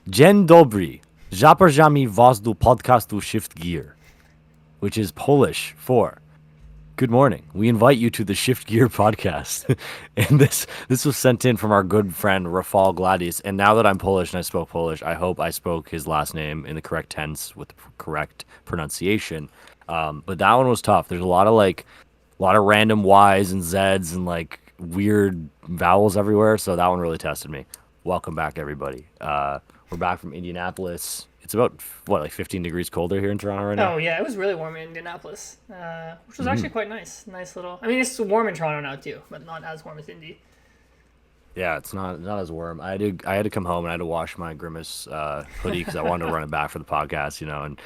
Dzień dobry. Zapraszamy was do podcastu Shift Gear, which is Polish for good morning. We invite you to the Shift Gear podcast. And this was sent in from our good friend Rafal Gladius. And now that I'm Polish and I spoke Polish, I hope I spoke his last name in the correct tense with the correct pronunciation. But that one was tough. There's a lot of random Y's and Z's and like weird vowels everywhere. So that one really tested me. Welcome back, everybody. We're back from Indianapolis. It's about what, like 15 degrees colder here in Toronto right now. Oh yeah, it was really warm in Indianapolis, which was actually quite nice. Nice little. I mean, it's warm in Toronto now too, but not as warm as Indy. Yeah, it's not as warm. I had to come home and I had to wash my Grimace hoodie because I wanted to run it back for the podcast, and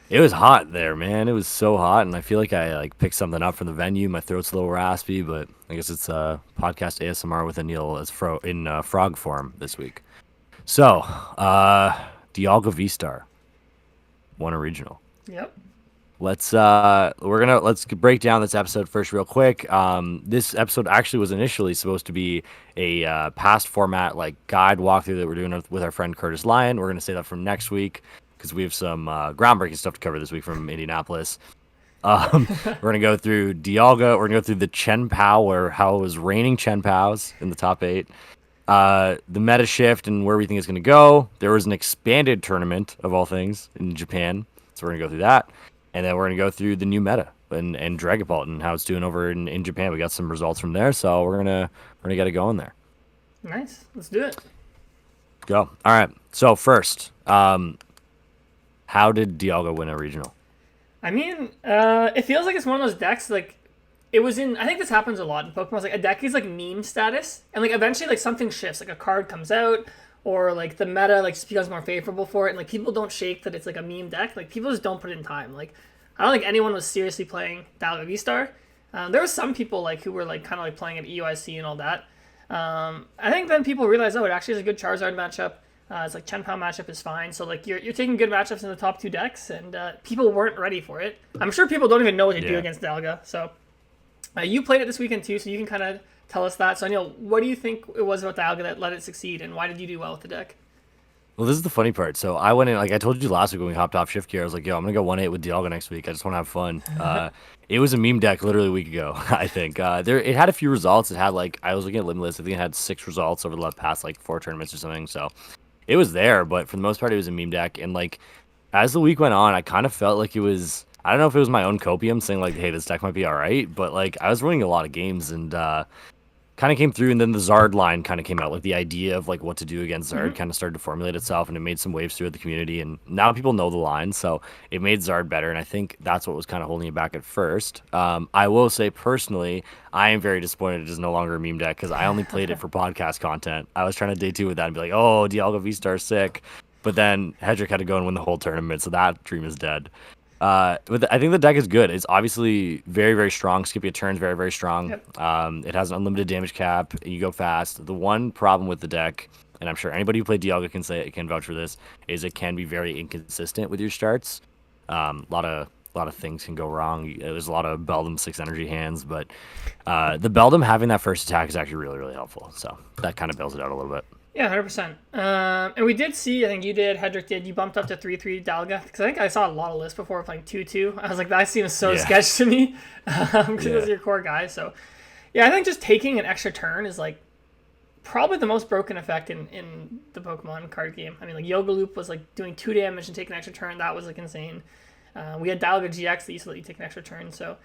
it was hot there, man. It was so hot, and I feel like I like picked something up from the venue. My throat's a little raspy, but I guess it's podcast ASMR with Aneil as in frog form this week. So, Dialga Vstar won a regional. Yep. Let's break down this episode first real quick. This episode actually was initially supposed to be a past format like guide walkthrough that we're doing with our friend Curtis Lyon. We're gonna say that from next week because we have some groundbreaking stuff to cover this week from Indianapolis. We're gonna go through Dialga. We're gonna go through the Chien-Pao, where how it was raining Chien-Paos in the top 8. The meta shift and where we think it's gonna go. There was an expanded tournament of all things in Japan, so we're gonna go through that. And then we're going to go through the new meta and Dragapult and how it's doing over in Japan. We got some results from there, so we're gonna get it going there. Nice. Let's do it. Go. All right. So first, how did Dialga win a regional? I mean, it feels like it's one of those decks like it was in. I think this happens a lot in Pokemon. It's like a deck is like meme status, and like eventually like something shifts, like a card comes out. Or like the meta like just becomes more favorable for it, and like people don't shake that it's like a meme deck. Like people just don't put it in time. Like I don't think anyone was seriously playing Dialga Vstar. There was some people like who were like kind of like playing at EUIC and all that. I think then people realized, oh, it actually is a good Charizard matchup. It's like Chien-Pao matchup is fine. So like you're taking good matchups in the top 2 decks, and people weren't ready for it. I'm sure people don't even know what to do against Dialga. So you played it this weekend too, so you can kind of tell us that. So Aneil, what do you think it was about Dialga that let it succeed, and why did you do well with the deck? Well, this is the funny part. So I went in, like I told you last week when we hopped off shift gear, I was like, yo, I'm gonna go 1-8 with Dialga next week. I just want to have fun. It was a meme deck literally a week ago, I think. It had a few results. It had like I was looking at Limitless. I think it had 6 results over the past like 4 tournaments or something. So it was there, but for the most part, it was a meme deck. And like as the week went on, I kind of felt like it was. I don't know if it was my own copium saying like, hey, this deck might be all right, but like I was winning a lot of games and kind of came through, and then the Zard line kind of came out. Like the idea of like what to do against Zard kind of started to formulate itself, and it made some waves throughout the community. And now people know the line, so it made Zard better. And I think that's what was kind of holding it back at first. I will say personally, I am very disappointed it is no longer a meme deck because I only played it for podcast content. I was trying to day 2 with that and be like, oh, Dialga V-Star sick. But then Hedrick had to go and win the whole tournament, so that dream is dead. I think the deck is good. It's obviously very, very strong. Skipping a turn's very, very strong. Yep. It has an unlimited damage cap. You go fast. The one problem with the deck, and I'm sure anybody who played Dialga can vouch for this, is it can be very inconsistent with your starts. A lot of things can go wrong. There's a lot of Beldum 6 energy hands, but the Beldum having that first attack is actually really, really helpful. So that kind of bails it out a little bit. Yeah, 100%. And we did see, I think you did, Hedrick did, you bumped up to 3-3 Dialga. Because I think I saw a lot of lists before playing 2-2. I was like, that seems so sketch to me. Because it was your core guy. So, yeah, I think just taking an extra turn is like probably the most broken effect in the Pokemon card game. I mean, like Yoga Loop was like doing 2 damage and taking an extra turn. That was like insane. We had Dialga GX that used to let you take an extra turn. So,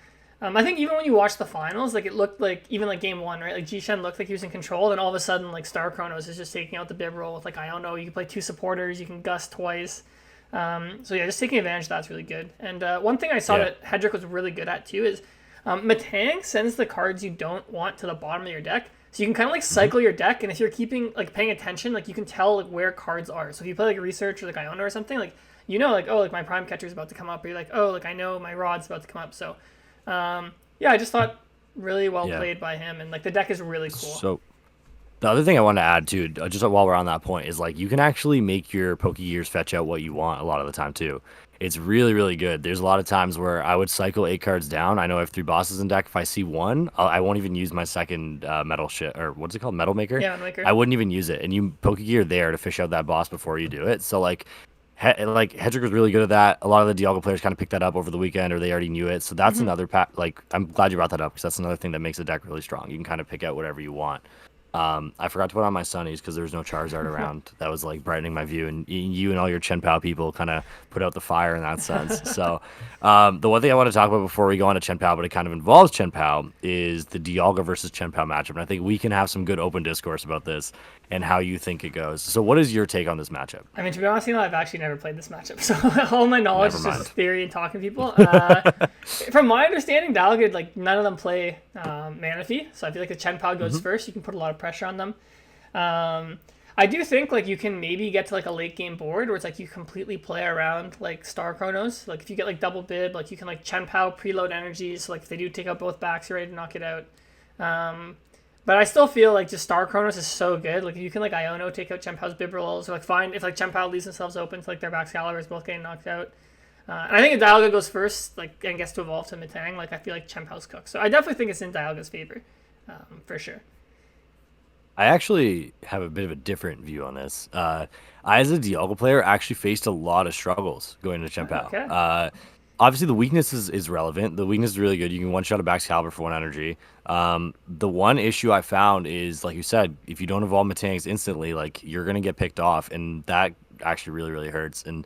I think even when you watch the finals, like it looked like even like game 1, right? Like Jishen looked like he was in control, and all of a sudden like Star Chronos is just taking out the bib roll with like I don't know. You can play 2 supporters, you can gust twice. So yeah, just taking advantage of that's really good. And one thing I saw that Hedrick was really good at too is Matang sends the cards you don't want to the bottom of your deck. So you can kind of like cycle your deck, and if you're keeping like paying attention, like you can tell like where cards are. So if you play like Research or like Iona or something, like like oh like my Prime Catcher is about to come up, or you're like oh like I know my Rod's about to come up. So yeah, I just thought really well played by him, and like the deck is really cool. So The other thing I want to add too, just while we're on that point, is like you can actually make your Pokegears fetch out what you want a lot of the time too. It's really, really good. There's a lot of times where I would cycle 8 cards down. I know I have 3 bosses in deck. If I see one, I won't even use my second metal shit, or what's it called, metal maker. Yeah, Maker. I wouldn't even use it, and you Pokegear there to fish out that boss before you do it. So like, like Hedrick was really good at that. A lot of the Dialga players kind of picked that up over the weekend, or they already knew it. So that's another like I'm glad you brought that up because that's another thing that makes the deck really strong. You can kind of pick out whatever you want. I forgot to put on my sunnies because there was no Charizard around. That was like brightening my view, and you and all your Chien-Pao people kind of put out the fire in that sense. So, the one thing I want to talk about before we go on to Chien-Pao, but it kind of involves Chien-Pao, is the Dialga versus Chien-Pao matchup. And I think we can have some good open discourse about this and how you think it goes. So, what is your take on this matchup? I mean, to be honest, I've actually never played this matchup, so all my knowledge is just theory and talking to people. From my understanding, Dialga, like none of them play Manaphy, so I feel like the Chien-Pao goes first. You can put a lot of pressure on them. I do think like you can maybe get to like a late game board where it's like you completely play around like Star Chronos. Like if you get like double bib, like you can like Chien-Pao preload energies. So like if they do take out both backs, you're ready to knock it out. But I still feel like just Star Chronos is so good. Like if you can like Iono take out Chien-Pao's bib rolls, or like find if like Chien-Pao leaves themselves open to like their back Excaliburs both getting knocked out. And I think if Dialga goes first, like and gets to evolve to Metang, like I feel like Chien-Pao's cooked. So I definitely think it's in Dialga's favor, for sure. I actually have a bit of a different view on this. I, as a Dialga player, actually faced a lot of struggles going into Chien-Pao. Okay. Obviously, the weakness is relevant. The weakness is really good. You can one-shot a back caliber for 1 energy. The one issue I found is, like you said, if you don't evolve Metangs instantly, like you're going to get picked off, and that actually really, really hurts. And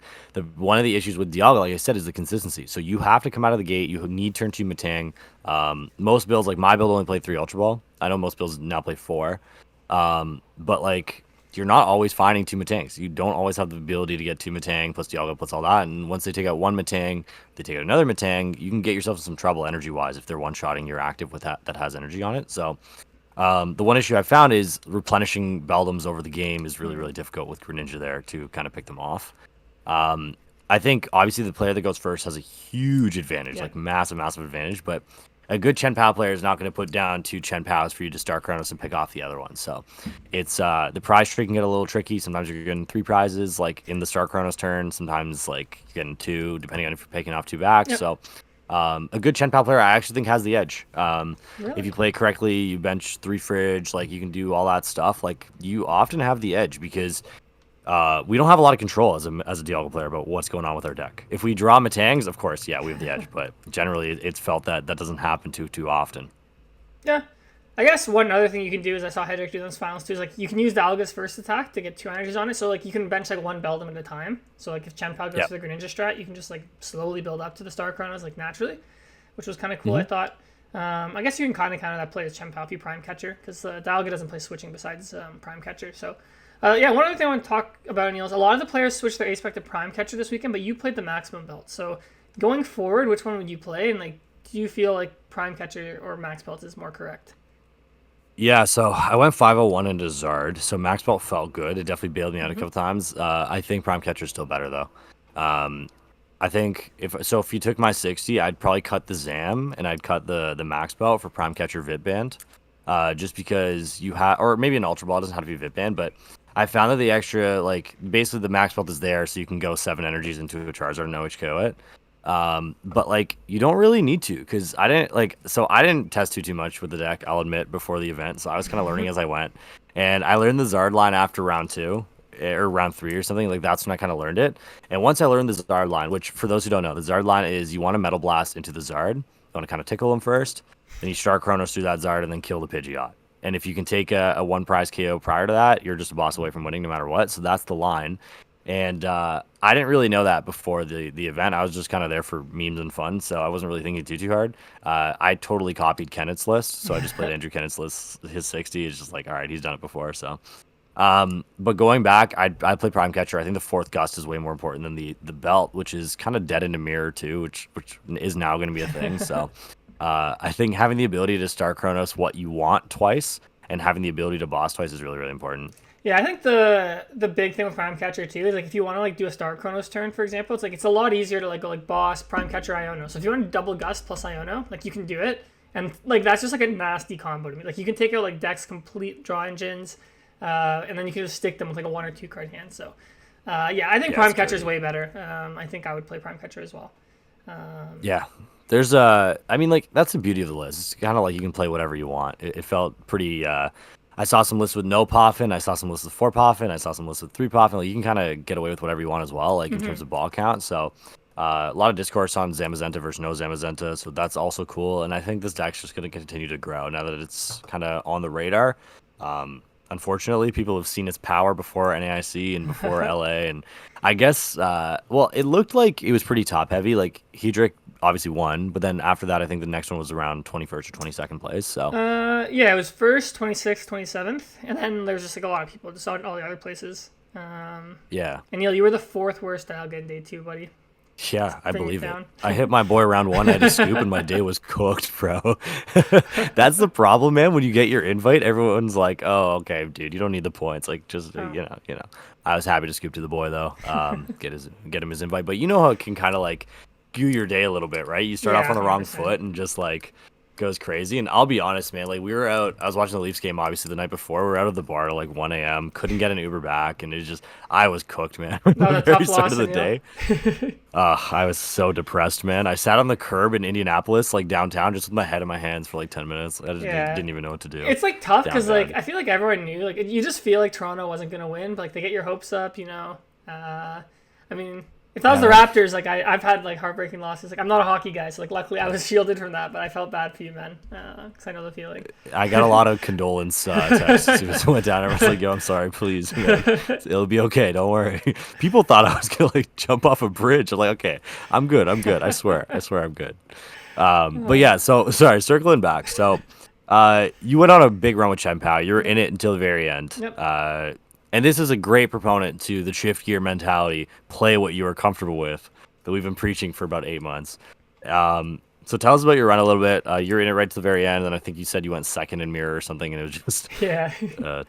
one of the issues with Dialga, like I said, is the consistency. So you have to come out of the gate. You need turn 2 Metang. Most builds, like my build only played 3 Ultra Ball. I know most builds now play 4. But like you're not always finding 2 Metangs. You don't always have the ability to get 2 Metang plus Dialga plus all that. And once they take out 1 Metang, they take out another Metang, you can get yourself in some trouble energy wise if they're one-shotting your active with that has energy on it. So the one issue I found is replenishing Beldums over the game is really, really difficult with Greninja there to kind of pick them off. I think obviously the player that goes first has a huge advantage, like massive advantage, but a good Chien-Pao player is not going to put down 2 Chien-Paos for you to start Chronos and pick off the other one. So it's the prize tree can get a little tricky. Sometimes you're getting 3 prizes like in the start Chronos turn. Sometimes like you're getting 2, depending on if you're picking off 2 backs. So a good Chien-Pao player I actually think has the edge. If you play correctly, you bench 3 fridge, like you can do all that stuff. Like you often have the edge because we don't have a lot of control as a Dialga player about what's going on with our deck. If we draw Metangs, of course, we have the edge, but generally it's felt that doesn't happen too often. Yeah. I guess one other thing you can do is I saw Hedrick do those finals too, is like you can use Dialga's first attack to get 2 energies on it. So like you can bench like 1 Beldum at a time. So like if Chien-Pao goes to the Greninja strat, you can just like slowly build up to the Star Chronos like naturally, which was kind of cool, I thought. I guess you can kind of counter that play as Chien-Pao if you Prime Catcher, because Dialga doesn't play switching besides Prime Catcher. So one other thing I want to talk about, Aneil, is a lot of the players switched their A-spec to Prime Catcher this weekend, but you played the maximum belt. So going forward, which one would you play? And like, do you feel like Prime Catcher or Max Belt is more correct? Yeah, so I went 501 into Zard, so Max Belt felt good. It definitely bailed me out a couple times. I think Prime Catcher is still better though. I think if you took my 60, I'd probably cut the Zam and I'd cut the Max Belt for Prime Catcher Vit Band. Just because you have, or maybe an Ultra Ball, doesn't have to be Vit Band, but I found that the extra, like, basically the Max Belt is there so you can go 7 energies into a Charizard and no HKO it. But like you don't really need to, because I didn't test too much with the deck, I'll admit, before the event, so I was kind of learning as I went, and I learned the Zard line after round 2 or round 3 or something. Like that's when I kind of learned it. And once I learned the Zard line, which for those who don't know, the Zard line is you want to Metal Blast into the Zard, you want to kind of tickle him first, then you start Chronos through that Zard and then kill the Pidgeot. And if you can take a 1 prize KO prior to that, you're just a boss away from winning no matter what. So that's the line. And I didn't really know that before the event. I was just kind of there for memes and fun, so I wasn't really thinking too hard. I totally copied Kennett's list, so I just played Andrew Kennett's list. His 60 is just like, all right, he's done it before. So, but going back, I play Prime Catcher. I think the 4th Gust is way more important than the belt, which is kind of dead into Mirror too, which is now going to be a thing. So, I think having the ability to start Chronos what you want twice and having the ability to boss twice is really, really important. Yeah, I think the big thing with Prime Catcher too is like if you want to like do a Star Chronos turn, for example, it's a lot easier to like go like boss, Prime Catcher, Iono. So if you want to double Gust plus Iono, like you can do it, And like that's just like a nasty combo to me. Like you can take out like Deck's complete draw engines, and then you can just stick them with like a 1 or 2 card hand. So yeah, I think Prime Catcher is way better. I think I would play Prime Catcher as well. Yeah. There's I mean, like, that's the beauty of the list. It's kind of like you can play whatever you want. It felt pretty, I saw some lists with no Poffin. I saw some lists with 4 Poffin. I saw some lists with 3 Poffin. Like, you can kind of get away with whatever you want as well, like, in terms of ball count. So, a lot of discourse on Zamazenta versus no Zamazenta. So, that's also cool. And I think this deck's just going to continue to grow now that it's kind of on the radar. Unfortunately, people have seen its power before NAIC and before LA. And I guess, well, it looked like it was pretty top heavy. Like, Hedrick obviously won, but then after that, I think the next one was around 21st or 22nd place. So, yeah, it was first, 26th, 27th. And then there's just like a lot of people just on all the other places. Yeah. And Neil, you were the 4th worst Dialga in day 2, buddy. Yeah, I believe it. I hit my boy round 1. I had a scoop, and my day was cooked, bro. That's the problem, man. When you get your invite, everyone's like, "Oh, okay, dude, you don't need the points." Like, just you know. I was happy to scoop to the boy though, get him his invite. But you know how it can kind of like skew your day a little bit, right? You start off on the wrong 100%. Foot and just like goes crazy. And I'll be honest, man, like we were out, I was watching the Leafs game obviously the night before. We were out of the bar at like 1 a.m. couldn't get an Uber back, and it just, I was cooked, man. From the very start of the day. I was so depressed, man. I sat on the curb in Indianapolis, like downtown, just with my head in my hands for like 10 minutes. I just didn't even know what to do. It's like tough because like I feel like everyone knew, like you just feel like Toronto wasn't gonna win, but like they get your hopes up, you know. I mean, if that was the Raptors, like I've had like heartbreaking losses. Like I'm not a hockey guy, so like luckily I was shielded from that. But I felt bad for you, man, because I know the feeling. I got a lot of condolence texts as soon as it went down. I was like, "Yo, I'm sorry, please. It'll be okay. Don't worry." People thought I was gonna like jump off a bridge. I'm like, "Okay, I'm good. I'm good. I swear I'm good." But yeah, so sorry. Circling back, so you went on a big run with Chien-Pao. You were in it until the very end. Yep. And this is a great proponent to the shift gear mentality. Play what you are comfortable with, that we've been preaching for about 8 months. So tell us about your run a little bit. You're in it right to the very end, and I think you said you went second in mirror or something, and it was just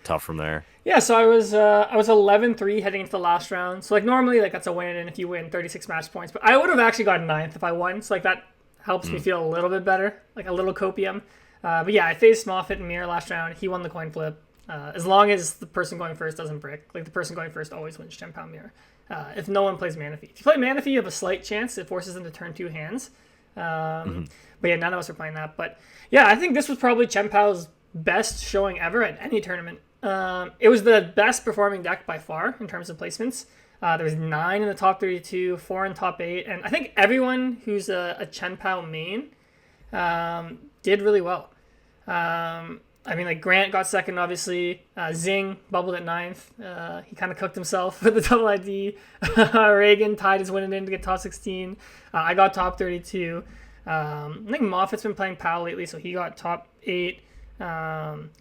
tough from there. Yeah, so I was 11-3 heading into the last round. So like normally like that's a win, and if you win 36 match points, but I would have actually gotten 9th if I won. So like that helps me feel a little bit better, like a little copium. But yeah, I faced Moffat in mirror last round. He won the coin flip. As long as the person going first doesn't brick. Like, the person going first always wins Chien-Pao mirror. If no one plays Manaphy. If you play Manaphy, you have a slight chance. It forces them to turn 2 hands. But yeah, none of us are playing that. But yeah, I think this was probably Chien-Pao's best showing ever at any tournament. It was the best performing deck by far in terms of placements. There was 9 in the top 32, 4 in top 8. And I think everyone who's a Chien-Pao main did really well. I mean, like, Grant got second, obviously. Zing bubbled at 9th. He kind of cooked himself with the double ID. Reagan tied his winning in to get top 16. I got top 32. I think Moffat's been playing POW lately, so he got top 8.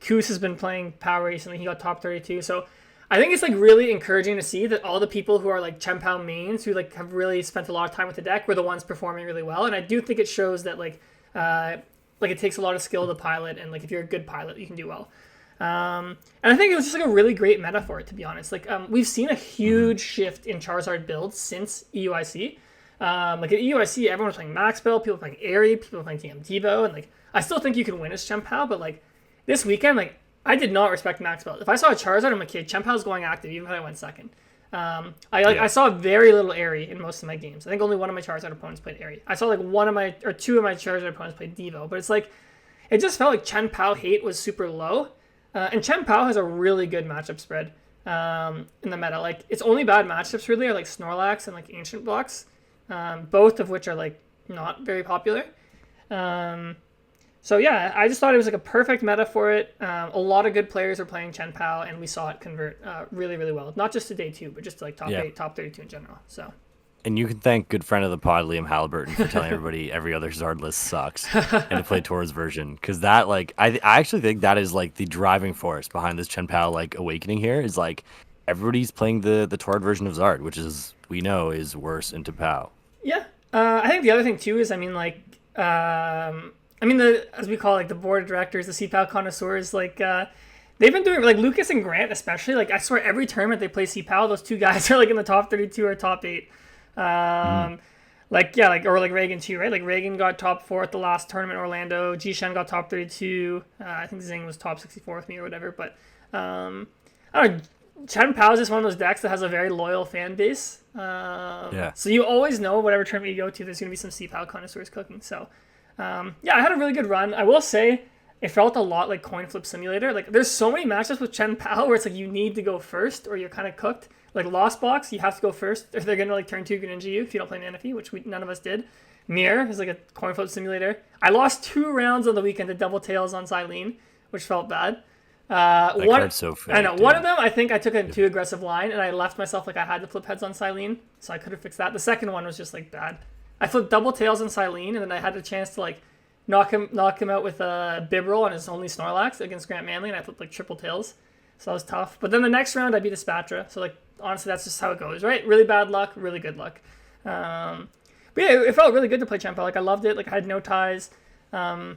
Koos has been playing POW recently. He got top 32. So I think it's, like, really encouraging to see that all the people who are, like, Chien-Pao mains who, like, have really spent a lot of time with the deck were the ones performing really well. And I do think it shows that, like it takes a lot of skill to pilot, and like if you're a good pilot, you can do well. And I think it was just like a really great meta for it, to be honest. Like we've seen a huge shift in Charizard builds since EUIC. Like at EUIC, everyone was playing Max Build, people were playing Airy, people were playing TM Debo, and like I still think you can win as Chien-Pao, but like this weekend, like I did not respect Max Build. If I saw a Charizard, I'm like, okay, Chien-Pao's going active, even if I went second. I saw very little Airy in most of my games. I think only one of my Charizard opponents played Airy. I saw like 2 of my Charizard opponents played Devo, but it's like it just felt like Chien-Pao hate was super low, and Chien-Pao has a really good matchup spread in the meta. Like its only bad matchups really are like Snorlax and like Ancient Blocks, both of which are like not very popular. So yeah, I just thought it was like a perfect meta for it. A lot of good players are playing Chien-Pao, and we saw it convert really, really well. Not just to day 2, but just to like top 8, top 32 in general. So. And you can thank good friend of the pod, Liam Halliburton, for telling everybody every other Zard list sucks and to play Tor's version. Because that, like, I actually think that is like the driving force behind this Chien-Pao like awakening here. Is like everybody's playing the Tord version of Zard, which is we know is worse into POW. Yeah, I think the other thing too is as we call it, like the board of directors, the CPAL connoisseurs, like they've been doing like Lucas and Grant especially. Like I swear every tournament they play CPAL, those 2 guys are like in the top 32 or top 8. or like Reagan too, right? Like Reagan got top 4 at the last tournament in Orlando. Jishan got top 32. I think Zing was top 64 with me or whatever. But I don't know. Chien-Pao is just one of those decks that has a very loyal fan base. So you always know whatever tournament you go to, there's going to be some C-Pao connoisseurs cooking. So I had a really good run. I will say it felt a lot like Coin Flip Simulator. Like there's so many matchups with Chien-Pao where it's like you need to go first or you're kind of cooked. Like Lost Box, you have to go first if they're going to like turn 2 Greninja you if you don't play an NFE, which none of us did. Mirror is like a Coin Flip Simulator. I lost 2 rounds on the weekend to Double Tails on Silene, which felt bad. Card's so fake, I know. One of them, I think I took a too aggressive line, and I left myself like I had to flip heads on Silene, so I could have fixed that. The second one was just like bad. I flipped Double Tails on Silene, and then I had a chance to like knock him out with a bib roll on his only Snorlax against Grant Manley, and I flipped like triple tails, so that was tough. But then the next round, I beat a Spatra, so like honestly, that's just how it goes, right? Really bad luck, really good luck. But yeah, it felt really good to play Chien-Pao. Like I loved it. Like I had no ties. I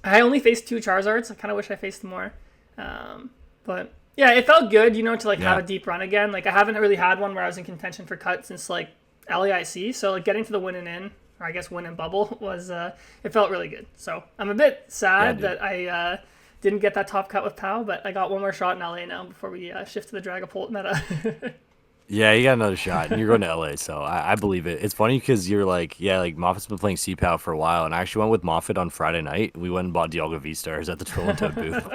only faced 2 Charizards. I kind of wish I faced more. But yeah, it felt good, to like have a deep run again. Like I haven't really had one where I was in contention for cut since like LEIC. So like getting to the win and in, or I guess win and bubble was, it felt really good. So I'm a bit sad that I didn't get that top cut with Pao, but I got one more shot in LA now before we shift to the Dragapult meta. Yeah, you got another shot, and you're going to LA, so I believe it. It's funny because you're like, like Moffat's been playing C-Pao for a while, and I actually went with Moffat on Friday night. We went and bought Dialga Vstars at the Troll and Toad booth.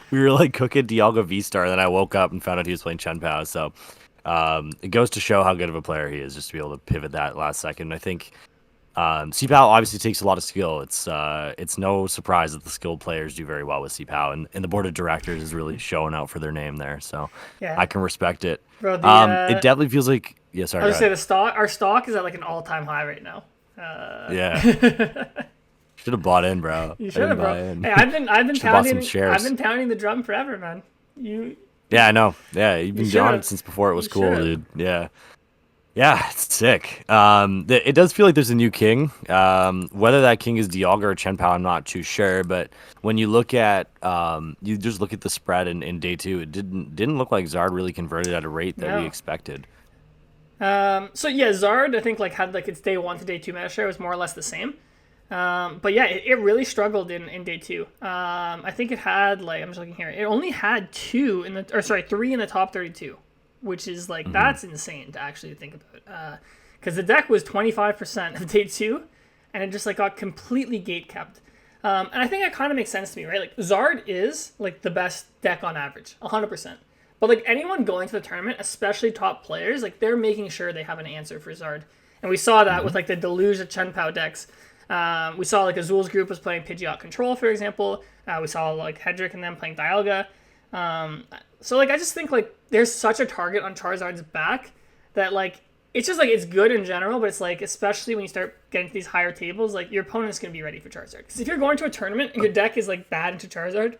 We were like cooking Dialga Vstar, and then I woke up and found out he was playing Chien-Pao. So it goes to show how good of a player he is, just to be able to pivot that last second. I think C-Pao obviously takes a lot of skill. It's no surprise that the skilled players do very well with C-Pao, and the board of directors is really showing out for their name there. So I can respect it. Bro, it definitely feels like sorry. I was gonna say our stock is at like an all-time high right now. Should have bought in, bro. You should have, bro. Hey, I've been pounding the drum forever, man. Yeah, I know. Yeah, you've been on it since before it was cool, dude. Yeah, it's sick. It does feel like there's a new king. Whether that king is Dialga or Chien-Pao, I'm not too sure. But when you look at you just look at the spread in day 2, it didn't look like Zard really converted at a rate that we expected. So yeah, Zard I think like had like its day 1 to day 2 meta share was more or less the same. But yeah, it really struggled in day 2. I think it had like I'm just looking here. It only had 3 in the top 32. Which is like that's insane to actually think about, because the deck was 25% of day 2, and it just like got completely gate kept. And I think that kind of makes sense to me, right? Like Zard is like the best deck on average, 100%. But like anyone going to the tournament, especially top players, like they're making sure they have an answer for Zard, and we saw that with like the deluge of Chien-Pao decks. We saw like Azul's group was playing Pidgeot Control, for example. We saw like Hedrick and them playing Dialga. So like I just think like there's such a target on Charizard's back that like it's just like it's good in general, but it's like especially when you start getting to these higher tables, like your opponent's gonna be ready for Charizard. Because if you're going to a tournament and your deck is like bad into Charizard,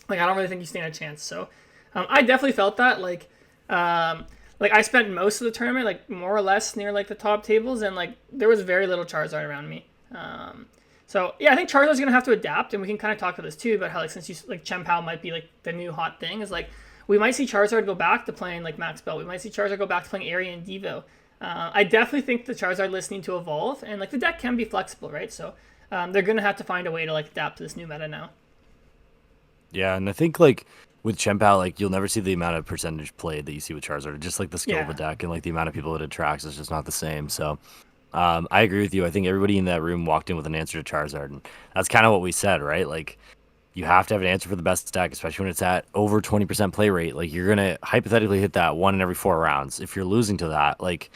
like I don't really think you stand a chance. So I definitely felt that like I spent most of the tournament like more or less near like the top tables, and like there was very little Charizard around me. So yeah, I think Charizard's gonna have to adapt, and we can kind of talk about this too. But how like since you like Chien-Pao might be like the new hot thing, is like we might see Charizard go back to playing like Max Bell. We might see Charizard go back to playing Area and Devo. I definitely think the Charizard list need to evolve, and like the deck can be flexible, right? So they're gonna have to find a way to like adapt to this new meta now. Yeah, and I think like with Chien-Pao, like you'll never see the amount of percentage played that you see with Charizard. Just like the skill of the deck and like the amount of people it attracts is just not the same. So. I agree with you. I think everybody in that room walked in with an answer to Charizard, and that's kind of what we said, right? Like, you have to have an answer for the best deck, especially when it's at over 20% play rate. Like, you're gonna hypothetically hit that 1 in every 4 rounds. If you're losing to that, like,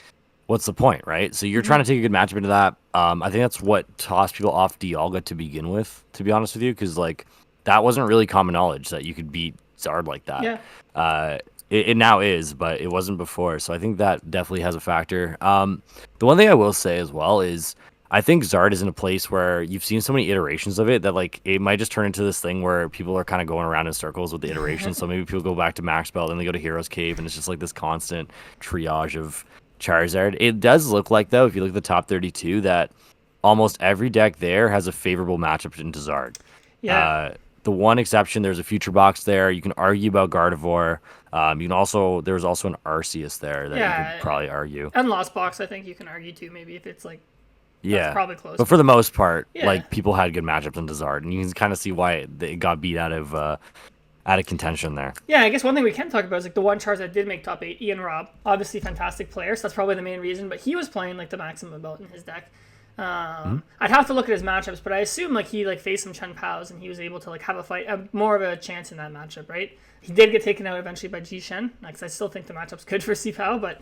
what's the point, right? So you're trying to take a good matchup into that. I think that's what tossed people off Dialga to begin with, to be honest with you, because like that wasn't really common knowledge that you could beat Zard like that. Yeah. It now is, but it wasn't before. So I think that definitely has a factor. The one thing I will say as well is I think Zard is in a place where you've seen so many iterations of it that like it might just turn into this thing where people are kind of going around in circles with the iterations. So maybe people go back to Max Belt, then they go to Hero's Cave, and it's just like this constant triage of Charizard. It does look like, though, if you look at the top 32, that almost every deck there has a favorable matchup into Zard. Yeah. The one exception, there's a future box there. You can argue about Gardevoir. You can also there's also an Arceus there that you could Yeah, probably argue. and Lost Box, I think you can argue too. Maybe if it's like that's Yeah, probably close, but for but the most part, yeah. like people had good matchups in Zard, and you can kind of see why it got beat out of contention there. Yeah, I guess one thing we can talk about is like the one Charizard that did make top 8, Ian Robb. Obviously, fantastic player, so that's probably the main reason. But he was playing like the maximum belt in his deck. I'd have to look at his matchups, but I assume like he like faced some Chien-Paos and he was able to like have a fight, more of a chance in that matchup, right? He did get taken out eventually by Ji-Shen, because I still think the matchup's good for Cian-Pao, but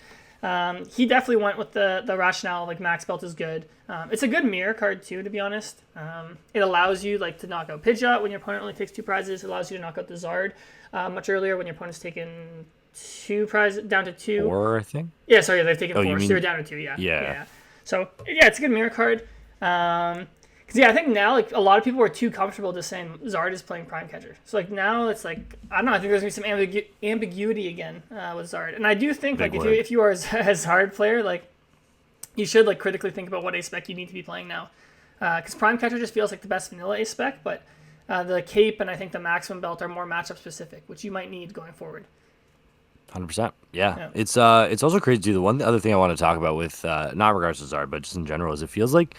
he definitely went with the rationale like max belt is good. It's a good mirror card too, to be honest. It allows you like to knock out Pidgeot when your opponent only takes 2 prizes. It allows you to knock out the Zard much earlier when your opponent's taken 2 prizes down to 2. 4, I think. Yeah, sorry, they've taken 4, You so mean... they're down to 2. Yeah. Yeah. So yeah, it's a good mirror card. Because yeah, I think now like a lot of people are too comfortable just saying Zard is playing Prime Catcher. So like now it's like I don't know. I think there's gonna be some ambiguity again with Zard, and I do think Big like word. if you are a Zard player, like you should like critically think about what A-spec you need to be playing now. Because Prime Catcher just feels like the best vanilla A-spec, but the Cape and I think the Maximum Belt are more matchup specific, which you might need going forward. 100%. Yeah. It's also crazy too. The one other thing I want to talk about with not regards to Zard, but just in general, is it feels like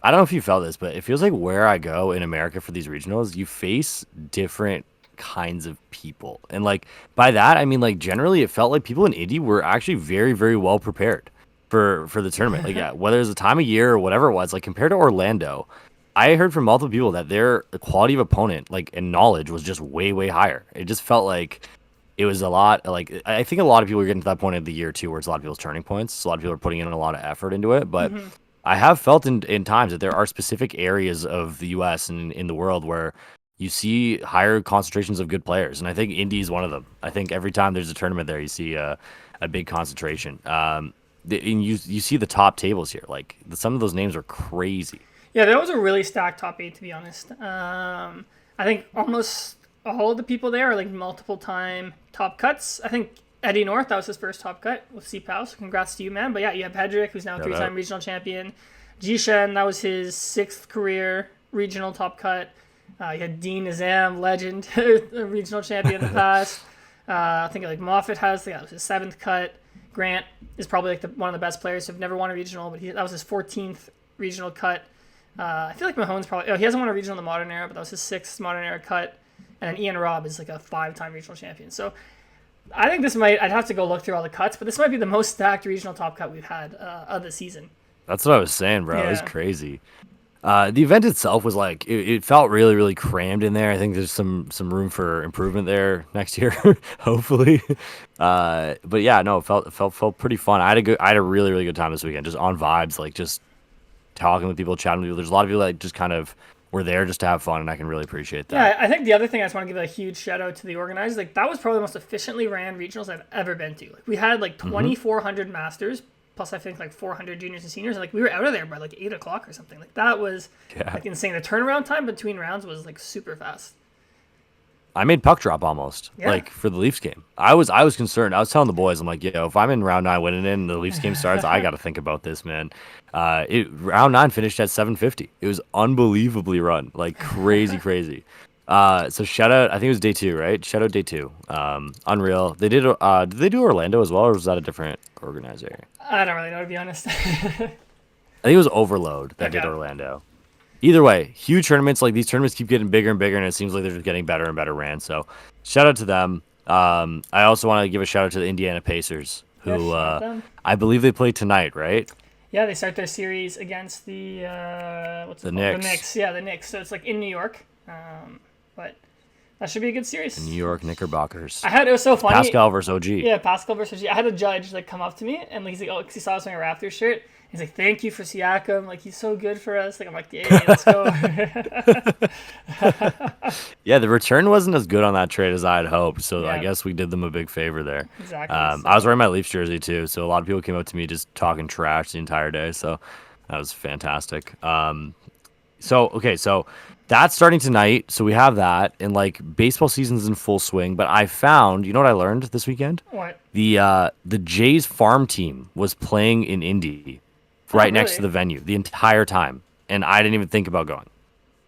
I don't know if you felt this, but it feels like where I go in America for these regionals, you face different kinds of people, and like by that I mean like generally it felt like people in Indy were actually very very well prepared for the tournament. Like yeah, whether it's the time of year or whatever it was, like compared to Orlando, I heard from multiple people that their quality of opponent like and knowledge was just way higher. It just felt like it was a lot like I think a lot of people are getting to that point of the year too where it's a lot of people's turning points. So a lot of people are putting in a lot of effort into it. But I have felt in times that there are specific areas of the US and in the world where you see higher concentrations of good players. And I think Indy is one of them. I think every time there's a tournament there, you see a big concentration. And you see the top tables here. Like some of those names are crazy. Yeah, that was a really stacked top 8, to be honest. I think almost all of the people there are like multiple time top cuts. I think Eddie North, that was his first top cut with Cian-Pao, so congrats to you, man. But yeah, you have Hedrick, who's now a 3-time regional champion. Ji-Shen, that was his 6th career regional top cut. You had Dean Azam, legend, a regional champion in the past. I think like Moffitt has, that was his 7th cut. Grant is probably like one of the best players who've never won a regional, but that was his 14th regional cut. I feel like Mahone's probably, he hasn't won a regional in the modern era, but that was his 6th modern era cut. And then Ian Robb is like a 5-time regional champion. So I think this might, I'd have to go look through all the cuts, but this might be the most stacked regional top cut we've had of the season. That's what I was saying, bro. Yeah. It was crazy. The event itself was like it felt really crammed in there. I think there's some room for improvement there next year, hopefully. But yeah, no, it felt pretty fun. I had a really good time this weekend, just on vibes, like just talking with people, chatting with people. There's a lot of people that just kind of were there just to have fun, and I can really appreciate that. Yeah, I think the other thing I just want to give a huge shout out to the organizers. Like that was probably the most efficiently ran regionals I've ever been to. Like we had like 2,400 masters. Plus, I think like 400 juniors and seniors. Like we were out of there by like 8 o'clock or something. Like that was like insane. The turnaround time between rounds was like super fast. I made puck drop almost like for the Leafs game. I was concerned. I was telling the boys, I'm like, if I'm in round 9 winning it and the Leafs game starts, I got to think about this, man. Round 9 finished at 750. It was unbelievably run, like crazy. So shout out. I think it was day 2, right? Shout out day 2. Unreal. They did. Did they do Orlando as well, or was that a different organizer? I don't really know, to be honest. I think it was Overload that did Orlando. Either way, huge tournaments. Like these tournaments keep getting bigger and bigger, and it seems like they're just getting better and better ran. So shout out to them. I also want to give a shout out to the Indiana Pacers, who I believe they play tonight, right? Yeah, they start their series against the Knicks. The Knicks. Yeah, the Knicks. So it's like in New York. But that should be a good series. The New York Knickerbockers. It was so funny. Pascal versus OG. Yeah, Pascal versus OG. I had a judge like come up to me and like, he's like, because he saw us wearing a Raptors shirt. He's like, "Thank you for Siakam. Like he's so good for us." Like I'm like, "Yeah, let's go." Yeah, the return wasn't as good on that trade as I had hoped. So I guess we did them a big favor there. Exactly. I was wearing my Leafs jersey too, so a lot of people came up to me just talking trash the entire day. So that was fantastic. So that's starting tonight. So we have that, and like baseball season's in full swing. But I found, you know what I learned this weekend? What? The Jays farm team was playing in Indy, right next to the venue the entire time, and I didn't even think about going.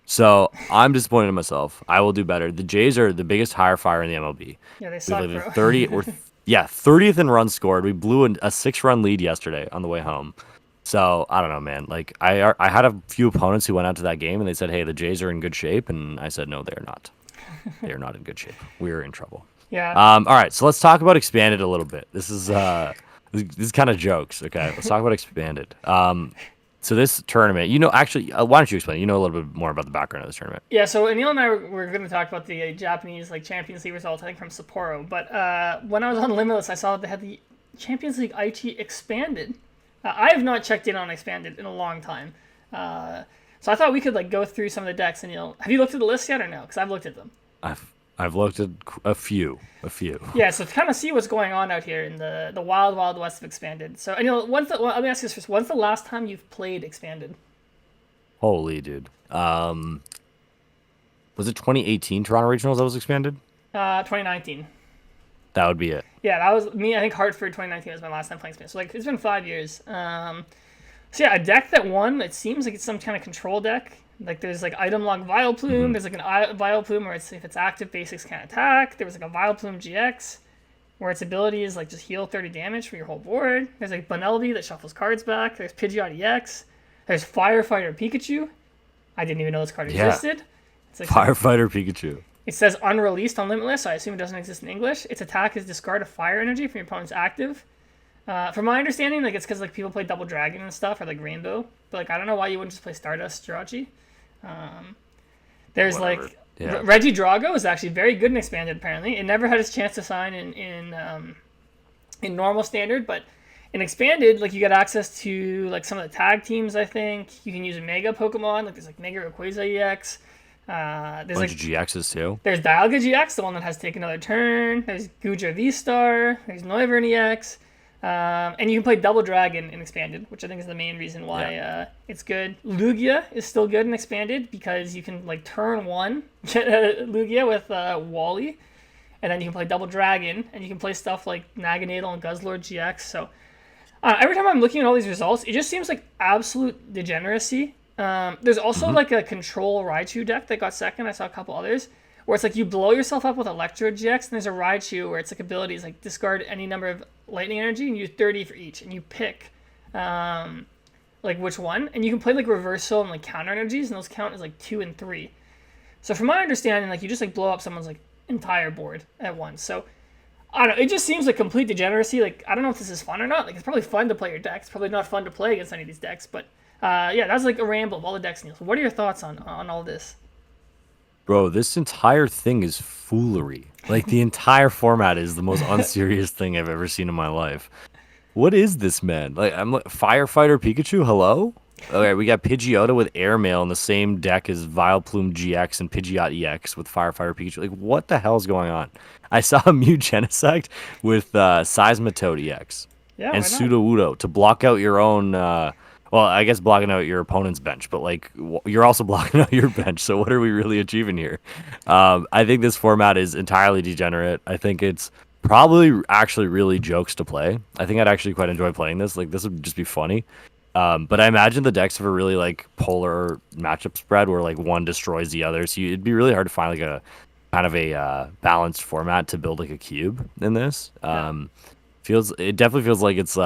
So I'm disappointed in myself. I will do better. The Jays are the biggest higher fire in the MLB. Yeah, they We've suck, like the bro. 30 or yeah, 30th in runs scored. We blew a 6-run lead yesterday on the way home. So I don't know, man. Like I had a few opponents who went out to that game and they said, "Hey, the Jays are in good shape," and I said, "No, they're not. They are not in good shape. We're in trouble." Yeah. All right, so let's talk about expanded a little bit. This is kind of jokes. Okay, let's talk about expanded. So this tournament, actually, why don't you explain? You know a little bit more about the background of this tournament. Yeah, so Aneil and I were going to talk about the Japanese like Champions League results, I think from Sapporo. But when I was on Limitless, I saw that they had the Champions League IT expanded. I have not checked in on expanded in a long time, so I thought we could like go through some of the decks. And have you looked at the list yet or no? Because I've looked at them. I've looked at a few. Yeah, so to kind of see what's going on out here in the wild, wild west of expanded. So Aneil, let me ask you this first: when's the last time you've played expanded? Holy dude. Was it 2018 Toronto Regionals that was expanded? 2019. That would be it. Yeah, that was me. I think Hartford 2019 was my last time playing Expanded. So like it's been 5 years. So yeah, a deck that won. It seems like it's some kind of control deck. Like there's like item log Vileplume. There's like an Vileplume where if it's active, basics can't attack. There was like a Vileplume GX where its ability is like just heal 30 damage for your whole board. There's like Bonelby that shuffles cards back. There's Pidgeot EX. There's Firefighter Pikachu. I didn't even know this card existed. It's like Firefighter Pikachu. It says unreleased on Limitless, so I assume it doesn't exist in English. Its attack is discard a fire energy from your opponent's active. From my understanding, like it's because like people play Double Dragon and stuff, or like Rainbow. But like I don't know why you wouldn't just play Stardust Jirachi. There's Whatever. like Yeah. Reggie Drago is actually very good and expanded. Apparently, it never had its chance to sign in normal standard, but in expanded, like you get access to like some of the tag teams. I think you can use a Mega Pokemon. Like there's like Mega Rayquaza EX. There's Bunch like of GXs too. there's Dialga GX, the one that has Take Another Turn. There's Guja Vstar. There's Noivern EX. And you can play Double Dragon in Expanded, which I think is the main reason why it's good. Lugia is still good in Expanded because you can like turn one Lugia with Wally, and then you can play Double Dragon, and you can play stuff like Naganadel and Guzzlord GX. So every time I'm looking at all these results, it just seems like absolute degeneracy. There's also like a Control Raichu deck that got second. I saw a couple others where it's like you blow yourself up with Electro GX, and there's a Raichu where it's like abilities like discard any number of lightning energy and use 30 for each, and you pick like which one, and you can play like reversal and like counter energies, and those count as like 2 and 3. So from my understanding, like you just like blow up someone's like entire board at once. So I don't know, it just seems like complete degeneracy. Like I don't know if this is fun or not. Like it's probably fun to play your decks. It's probably not fun to play against any of these decks, but yeah, that's like a ramble of all the decks, Neil. So what are your thoughts on all this? Bro, this entire thing is foolery. Like the entire format is the most unserious thing I've ever seen in my life. What is this, man? Like I'm like Firefighter Pikachu. Hello. Okay, we got Pidgeotto with Airmail in the same deck as Vileplume GX and Pidgeot EX with Firefighter Pikachu. Like what the hell's going on? I saw a Mew Genesect with Seismitoad EX Yeah, and why not? Sudowoodo to block out your own. Well, I guess blocking out your opponent's bench, but like you're also blocking out your bench. So what are we really achieving here? I think this format is entirely degenerate. I think it's probably actually really jokes to play. I think I'd actually quite enjoy playing this. Like this would just be funny. But I imagine the decks have a really like polar matchup spread where like one destroys the other. So it'd be really hard to find like a kind of a balanced format to build like a cube in this. It definitely feels like it's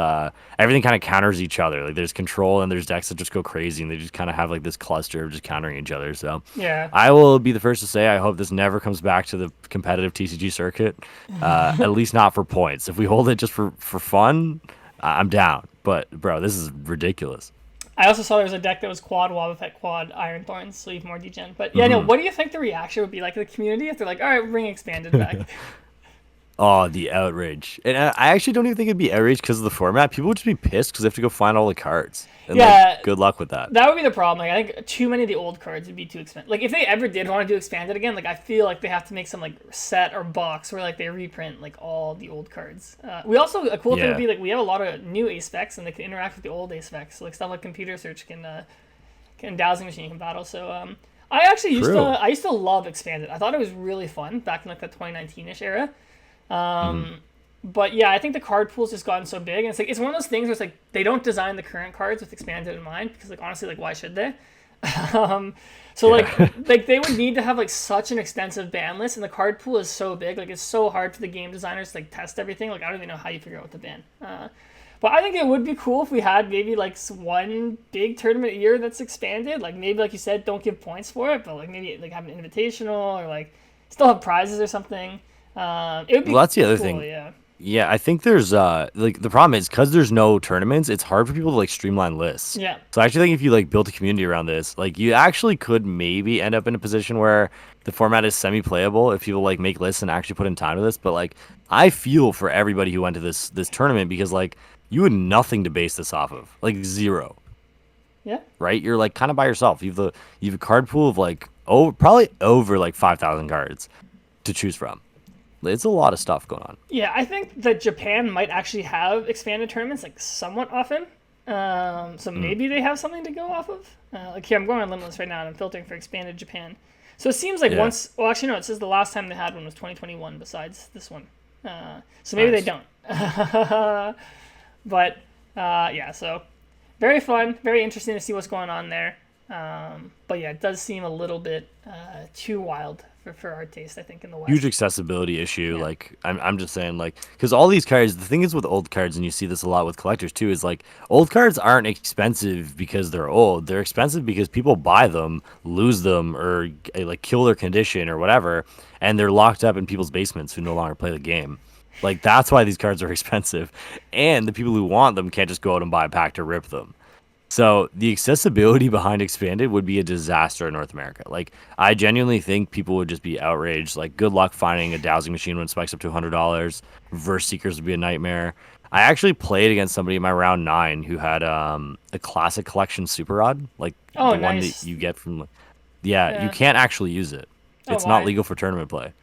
everything kind of counters each other. Like there's control and there's decks that just go crazy and they just kind of have like this cluster of just countering each other. So Yeah. I will be the first to say I hope this never comes back to the competitive TCG circuit. At least not for points. If we hold it just for fun, I'm down. But bro, this is ridiculous. I also saw there was a deck that was quad Wobbuffet, quad Iron Thorns, so even more degen. But yeah, no, what do you think the reaction would be like in the community if they're like, all right, bring expanded back? Oh, the outrage. And I actually don't even think it'd be outrage because of the format. People would just be pissed because they have to go find all the cards. And Yeah. like, good luck with that. That would be the problem. Like, I think too many of the old cards would be too expensive. Like, if they ever did want to do expanded again, like, I feel like they have to make some, like, set or box where, like, they reprint, like, all the old cards. We also, a cool thing would be, like, we have a lot of new A-specs, and they can interact with the old A-specs. So, like, stuff like Computer Search can Dowsing Machine can battle. So, I actually used to love expanded. I thought it was really fun back in, like, the 2019-ish era. But yeah, I think the card pool's just gotten so big, and it's like it's one of those things where it's like they don't design the current cards with expanded in mind because like honestly, like why should they? So like they would need to have like such an extensive ban list, and the card pool is so big. Like it's so hard for the game designers to like test everything. Like I don't even know how you figure out what to ban. But I think it would be cool if we had maybe like one big tournament a year that's expanded. Like maybe like you said, don't give points for it, but like maybe like have an invitational or like still have prizes or something. It would be Well, that's the other cool, thing. yeah. Yeah, I think there's like the problem is because there's no tournaments, it's hard for people to like streamline lists. Yeah. So I actually think if you like built a community around this, like you actually could maybe end up in a position where the format is semi-playable if people like make lists and actually put in time to this. But like I feel for everybody who went to this tournament because like you had nothing to base this off of, like zero, Yeah. right? You're like kind of by yourself. You have a card pool of like probably over like 5,000 cards to choose from. It's a lot of stuff going on. Yeah, I think that Japan might actually have expanded tournaments like somewhat often. So maybe they have something to go off of. Like here, I'm going on Limitless right now and I'm filtering for expanded Japan. So it seems like Yeah. once. Well, actually, no. It says the last time they had one was 2021. Besides this one, so maybe Nice. they don't. But yeah, so very fun, very interesting to see what's going on there. But yeah, it does seem a little bit too wild for our taste, I think, in the West. Huge accessibility issue. Yeah. Like I'm just saying, like, because all these cards, the thing is with old cards, and you see this a lot with collectors too, is like old cards aren't expensive because they're old. They're expensive because people buy them, lose them, or like kill their condition or whatever, and they're locked up in people's basements who no longer play the game. Like that's why these cards are expensive, and the people who want them can't just go out and buy a pack to rip them. So the accessibility behind expanded would be a disaster in North America. Like I genuinely think people would just be outraged. Like good luck finding a dowsing machine when it spikes up to $100. Verse seekers would be a nightmare. I actually played against somebody in my round 9 who had a classic collection super rod, like Oh, the one that nice. you get from. Yeah, you Yeah. can't actually use it. Oh, It's not why? legal for tournament play.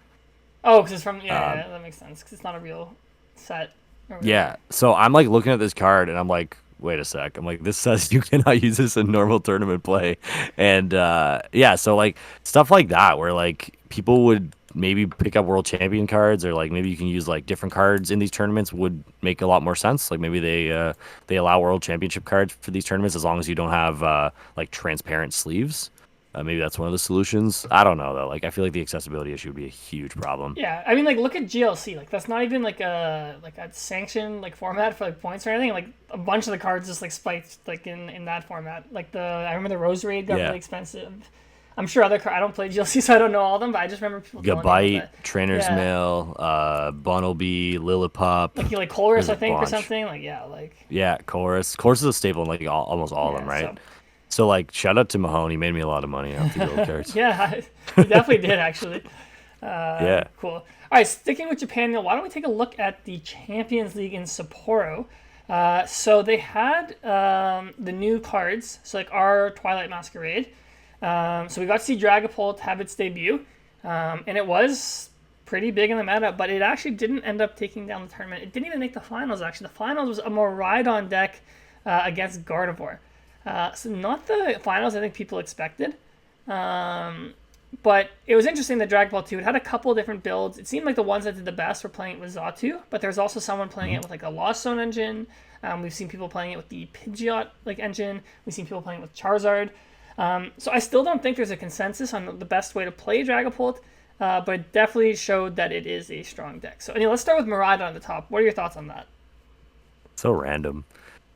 Oh, because it's from yeah, Um, yeah, that makes sense. Because it's not a real set or Yeah. whatever. So I'm like looking at this card and I'm like, wait a sec. I'm like, this says you cannot use this in normal tournament play. And yeah, so like stuff like that where like people would maybe pick up world champion cards or like maybe you can use like different cards in these tournaments would make a lot more sense. Like maybe they allow world championship cards for these tournaments as long as you don't have like transparent sleeves. Maybe that's one of the solutions. I don't know though. Like I feel like the accessibility issue would be a huge problem. Yeah, I mean, like, look at GLC. Like, that's not even like a sanctioned like format for like points or anything. Like, a bunch of the cards just like spiked like in that format. Like I remember the Rose Raid got Yeah. really expensive. I'm sure other I don't play GLC, so I don't know all of them, but I just remember people telling me Gabite, about that. Trainer's Yeah, Mail, Bunnelby, Lillipup. like Colress, There's I a think, or bunch. something. Like, yeah, like Yeah, Chorus. Chorus is a staple in like almost all of them, yeah. So right? So like, shout out to Mahone. He made me a lot of money off the gold cards. yeah, he definitely did actually. Yeah. Cool. All right, sticking with Japan, Neil, why don't we take a look at the Champions League in Sapporo? So they had the new cards, so like our Twilight Masquerade. So we got to see Dragapult have its debut, and it was pretty big in the meta, but it actually didn't end up taking down the tournament. It didn't even make the finals, actually. The finals was a Miraidon deck against Gardevoir. So not the finals I think people expected. But it was interesting that Dragapult 2, it had a couple of different builds. It seemed like the ones that did the best were playing it with Zatu, but there's also someone playing it with like a Lost Zone engine. We've seen people playing it with the Pidgeot like engine. We've seen people playing it with Charizard. So I still don't think there's a consensus on the best way to play Dragapult, but it definitely showed that it is a strong deck. So anyway, let's start with Miraidon on the top. What are your thoughts on that? So random.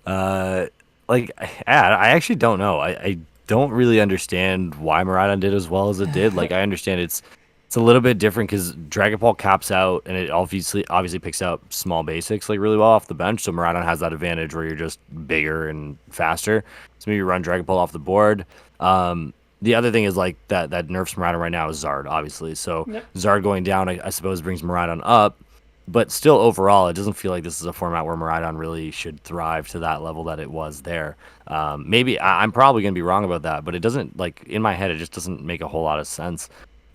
Uh, like, I actually don't know. I don't really understand why Miraidon did as well as it did. Like, I understand it's a little bit different because Dragapult caps out and it obviously picks out small basics like really well off the bench. So Miraidon has that advantage where you're just bigger and faster. So maybe you run Dragapult off the board. The other thing is like that nerfs Miraidon right now is Zard, obviously. So Yep. Zard going down, I suppose, brings Miraidon up. But still, overall, it doesn't feel like this is a format where Miraidon really should thrive to that level that it was there. Maybe I'm probably going to be wrong about that, but it doesn't, like, in my head, it just doesn't make a whole lot of sense.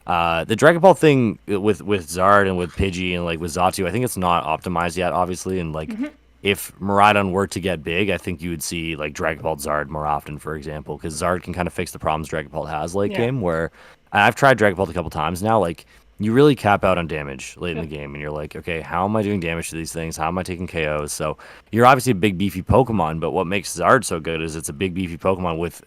The Dragon Ball thing with Zard and with Pidgey and like with Zatu, I think it's not optimized yet, obviously. And like, if Miraidon were to get big, I think you would see like Dragon Ball Zard more often, for example, because Zard can kind of fix the problems Dragon Ball has late Yeah. game. Where I've tried Dragon Ball a couple times now, like you really cap out on damage late in Yeah. the game, and you're like, okay, how am I doing damage to these things? How am I taking KOs? So you're obviously a big beefy Pokemon, but what makes Zard so good is it's a big beefy Pokemon with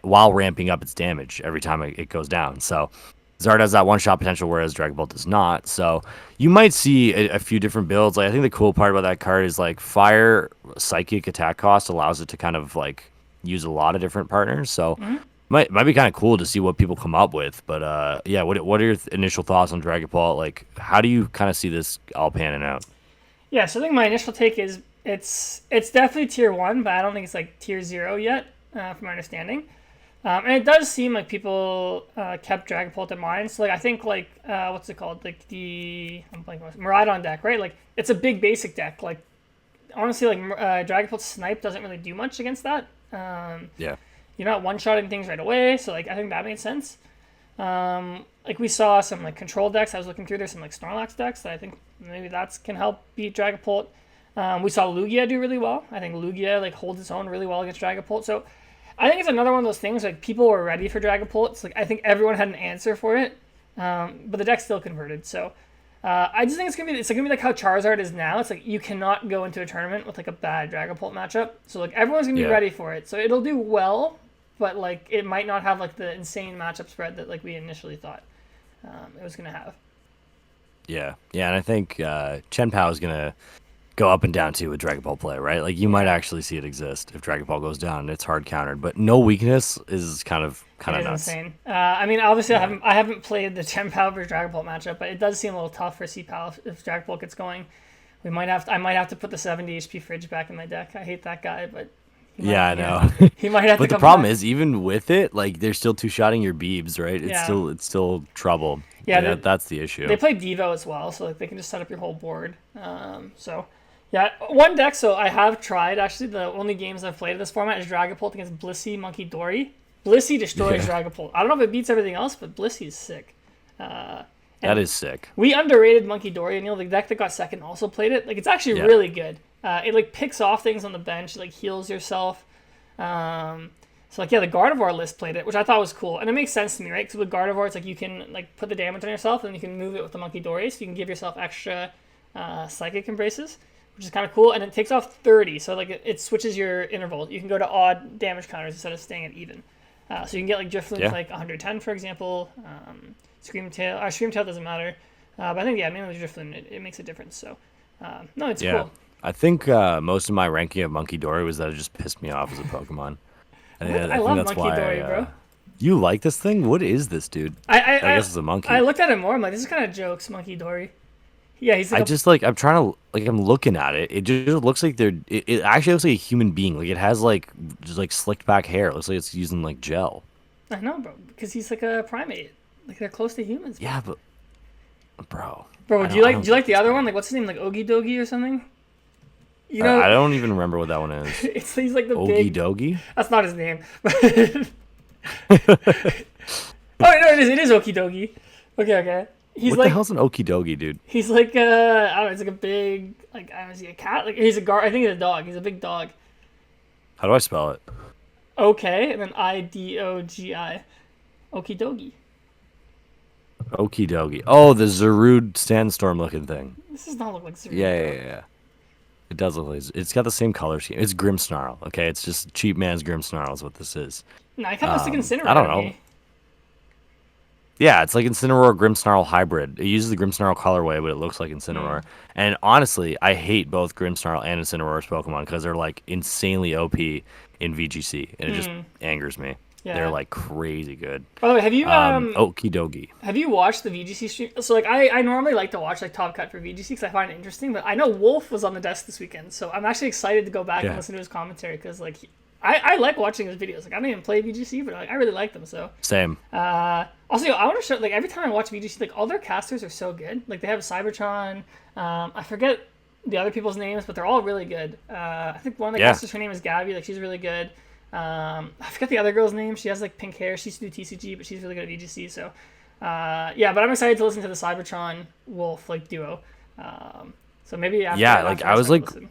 while ramping up its damage every time it goes down. So Zard has that one shot potential, whereas Dragapult does not. So you might see a few different builds. Like I think the cool part about that card is like Fire Psychic attack cost allows it to kind of like use a lot of different partners. So Mhm. might be kind of cool to see what people come up with, but yeah. What are your initial thoughts on Dragapult? Like, how do you kind of see this all panning out? Yeah, so I think my initial take is it's definitely tier one, but I don't think it's like tier zero yet, from my understanding. And it does seem like people kept Dragapult in mind. So like I think like what's it called? Like the I'm blanking on it, Miraidon deck, right? Like it's a big basic deck. Like honestly, like Dragapult Snipe doesn't really do much against that. Yeah, You're not one shotting things right away, so like I think that made sense. Like we saw some like control decks. I was looking through. There's some like Snorlax decks that I think maybe that's can help beat Dragapult. We saw Lugia do really well. I think Lugia like holds its own really well against Dragapult. So I think it's another one of those things like people were ready for Dragapult. It's like I think everyone had an answer for it, but the deck still converted. So I just think it's gonna be like how Charizard is now. It's like you cannot go into a tournament with like a bad Dragapult matchup. So like everyone's gonna be yeah, ready for it. So it'll do well, but like it might not have like the insane matchup spread that like we initially thought it was gonna have. yeah. And I think Chien-Pao is gonna go up and down too with Dragapult play, right? Like you might Yeah, actually see it exist if Dragapult goes down. It's hard countered, but no weakness is it kind of is nuts. insane. I mean, obviously, Yeah, I haven't played the Chien-Pao versus Dragapult matchup, but it does seem a little tough for C-Pal if Dragapult gets going. I might have to put the 70 HP fridge back in my deck. I hate that guy, but yeah, I yeah, know. he might have to But the come problem back. is, even with it, like they're still two shotting your Beebs, right? Yeah, It's still trouble. yeah. Like, that's the They issue. play Devo as well, so like they can just set up your whole board. So yeah, one deck. So I have tried actually. The only games I've played in this format is Dragapult against Blissey Monkey Dory. Blissey destroys Yeah, Dragapult. I don't know if it beats everything else, but Blissey is sick. Uh, that and is sick. we underrated Monkey Dory, and the deck that got second also played it. Like it's actually Yeah, really good. It like picks off things on the bench, it, like heals yourself. So like yeah, the Gardevoir list played it, which I thought was cool, and it makes sense to me, right? Because with Gardevoir, it's like you can like put the damage on yourself, and you can move it with the Monkey Dory, so you can give yourself extra Psychic Embraces, which is kind of cool, and it takes off 30, so like it switches your interval. You can go to odd damage counters instead of staying at even. So you can get like Drifloon with yeah, like 110, for example. Screamtail doesn't matter, but I think yeah, mainly Drifloon it makes a difference. So no, it's yeah. cool. I think most of my ranking of Monkey Dory was that it just pissed me off as a Pokemon. I I think love that's Monkey why Dory, bro. you like this thing. What is this, dude? I I I, I guess it's a I monkey. looked at it more. I'm like, this is kind of jokes, Monkey Dory. Yeah, he's like I a just like I'm trying to like I'm looking at it. It just looks like it actually looks like a human being. Like it has like just like slicked back hair. It looks like it's using like gel. I know, bro, because he's like a primate. Like they're close to humans, bro. Yeah, but bro, Bro, I do don't you get like the this, other one? man. Like what's his name? Like Ogie Dogie or something? You know, I don't even remember what that one is. he's like the Ogie big. Dogie? That's not his name. Oh no, it is. It is Okie Dogie. Okay, okay. He's What the like hell's an Okie Dogie, dude? he's like I don't know. He's like a big like I don't know. Is he a cat? Like he's a gar. I think he's a dog. He's a big dog. How do I spell it? Okay, and then Idogi. Okie Dogie. Okie Dogie. Oh, the Zarude Sandstorm looking thing. This does not look like Yeah, Zerud, yeah, bro. yeah, yeah. It does look like it's got the same color scheme. It's Grimmsnarl. Okay, it's just cheap man's Grimmsnarl is what this is. No, I kind of looks like I Incineroar don't to know. me. Yeah, it's like Incineroar Grimmsnarl hybrid. It uses the Grimmsnarl colorway, but it looks like Hmm. Incineroar. And honestly, I hate both Grimmsnarl and Incineroar's Pokemon because they're like insanely OP in VGC, and it just Hmm. angers me. They're Yeah. like crazy good. By the way, Okie dokie. have you watched the VGC stream? So like I normally like to watch like Top Cut for VGC because I find it interesting. But I know Wolf was on the desk this weekend, so I'm actually excited to go back and Yeah, listen to his commentary because like I like watching his videos. Like I don't even play VGC, but like I really like them. So same. also I want to show like every time I watch VGC, like all their casters are so good. Like they have Cybertron. I forget the other people's names, but they're all really good. I think one of the Yeah, casters, her name is Gabby. Like she's really good. I forget the other girl's name. She has like pink hair. She used to do TCG, but she's really good at VGC. So, yeah. But I'm excited to listen to the Cybertron Wolf like duo. So maybe after yeah. Like I start to listen.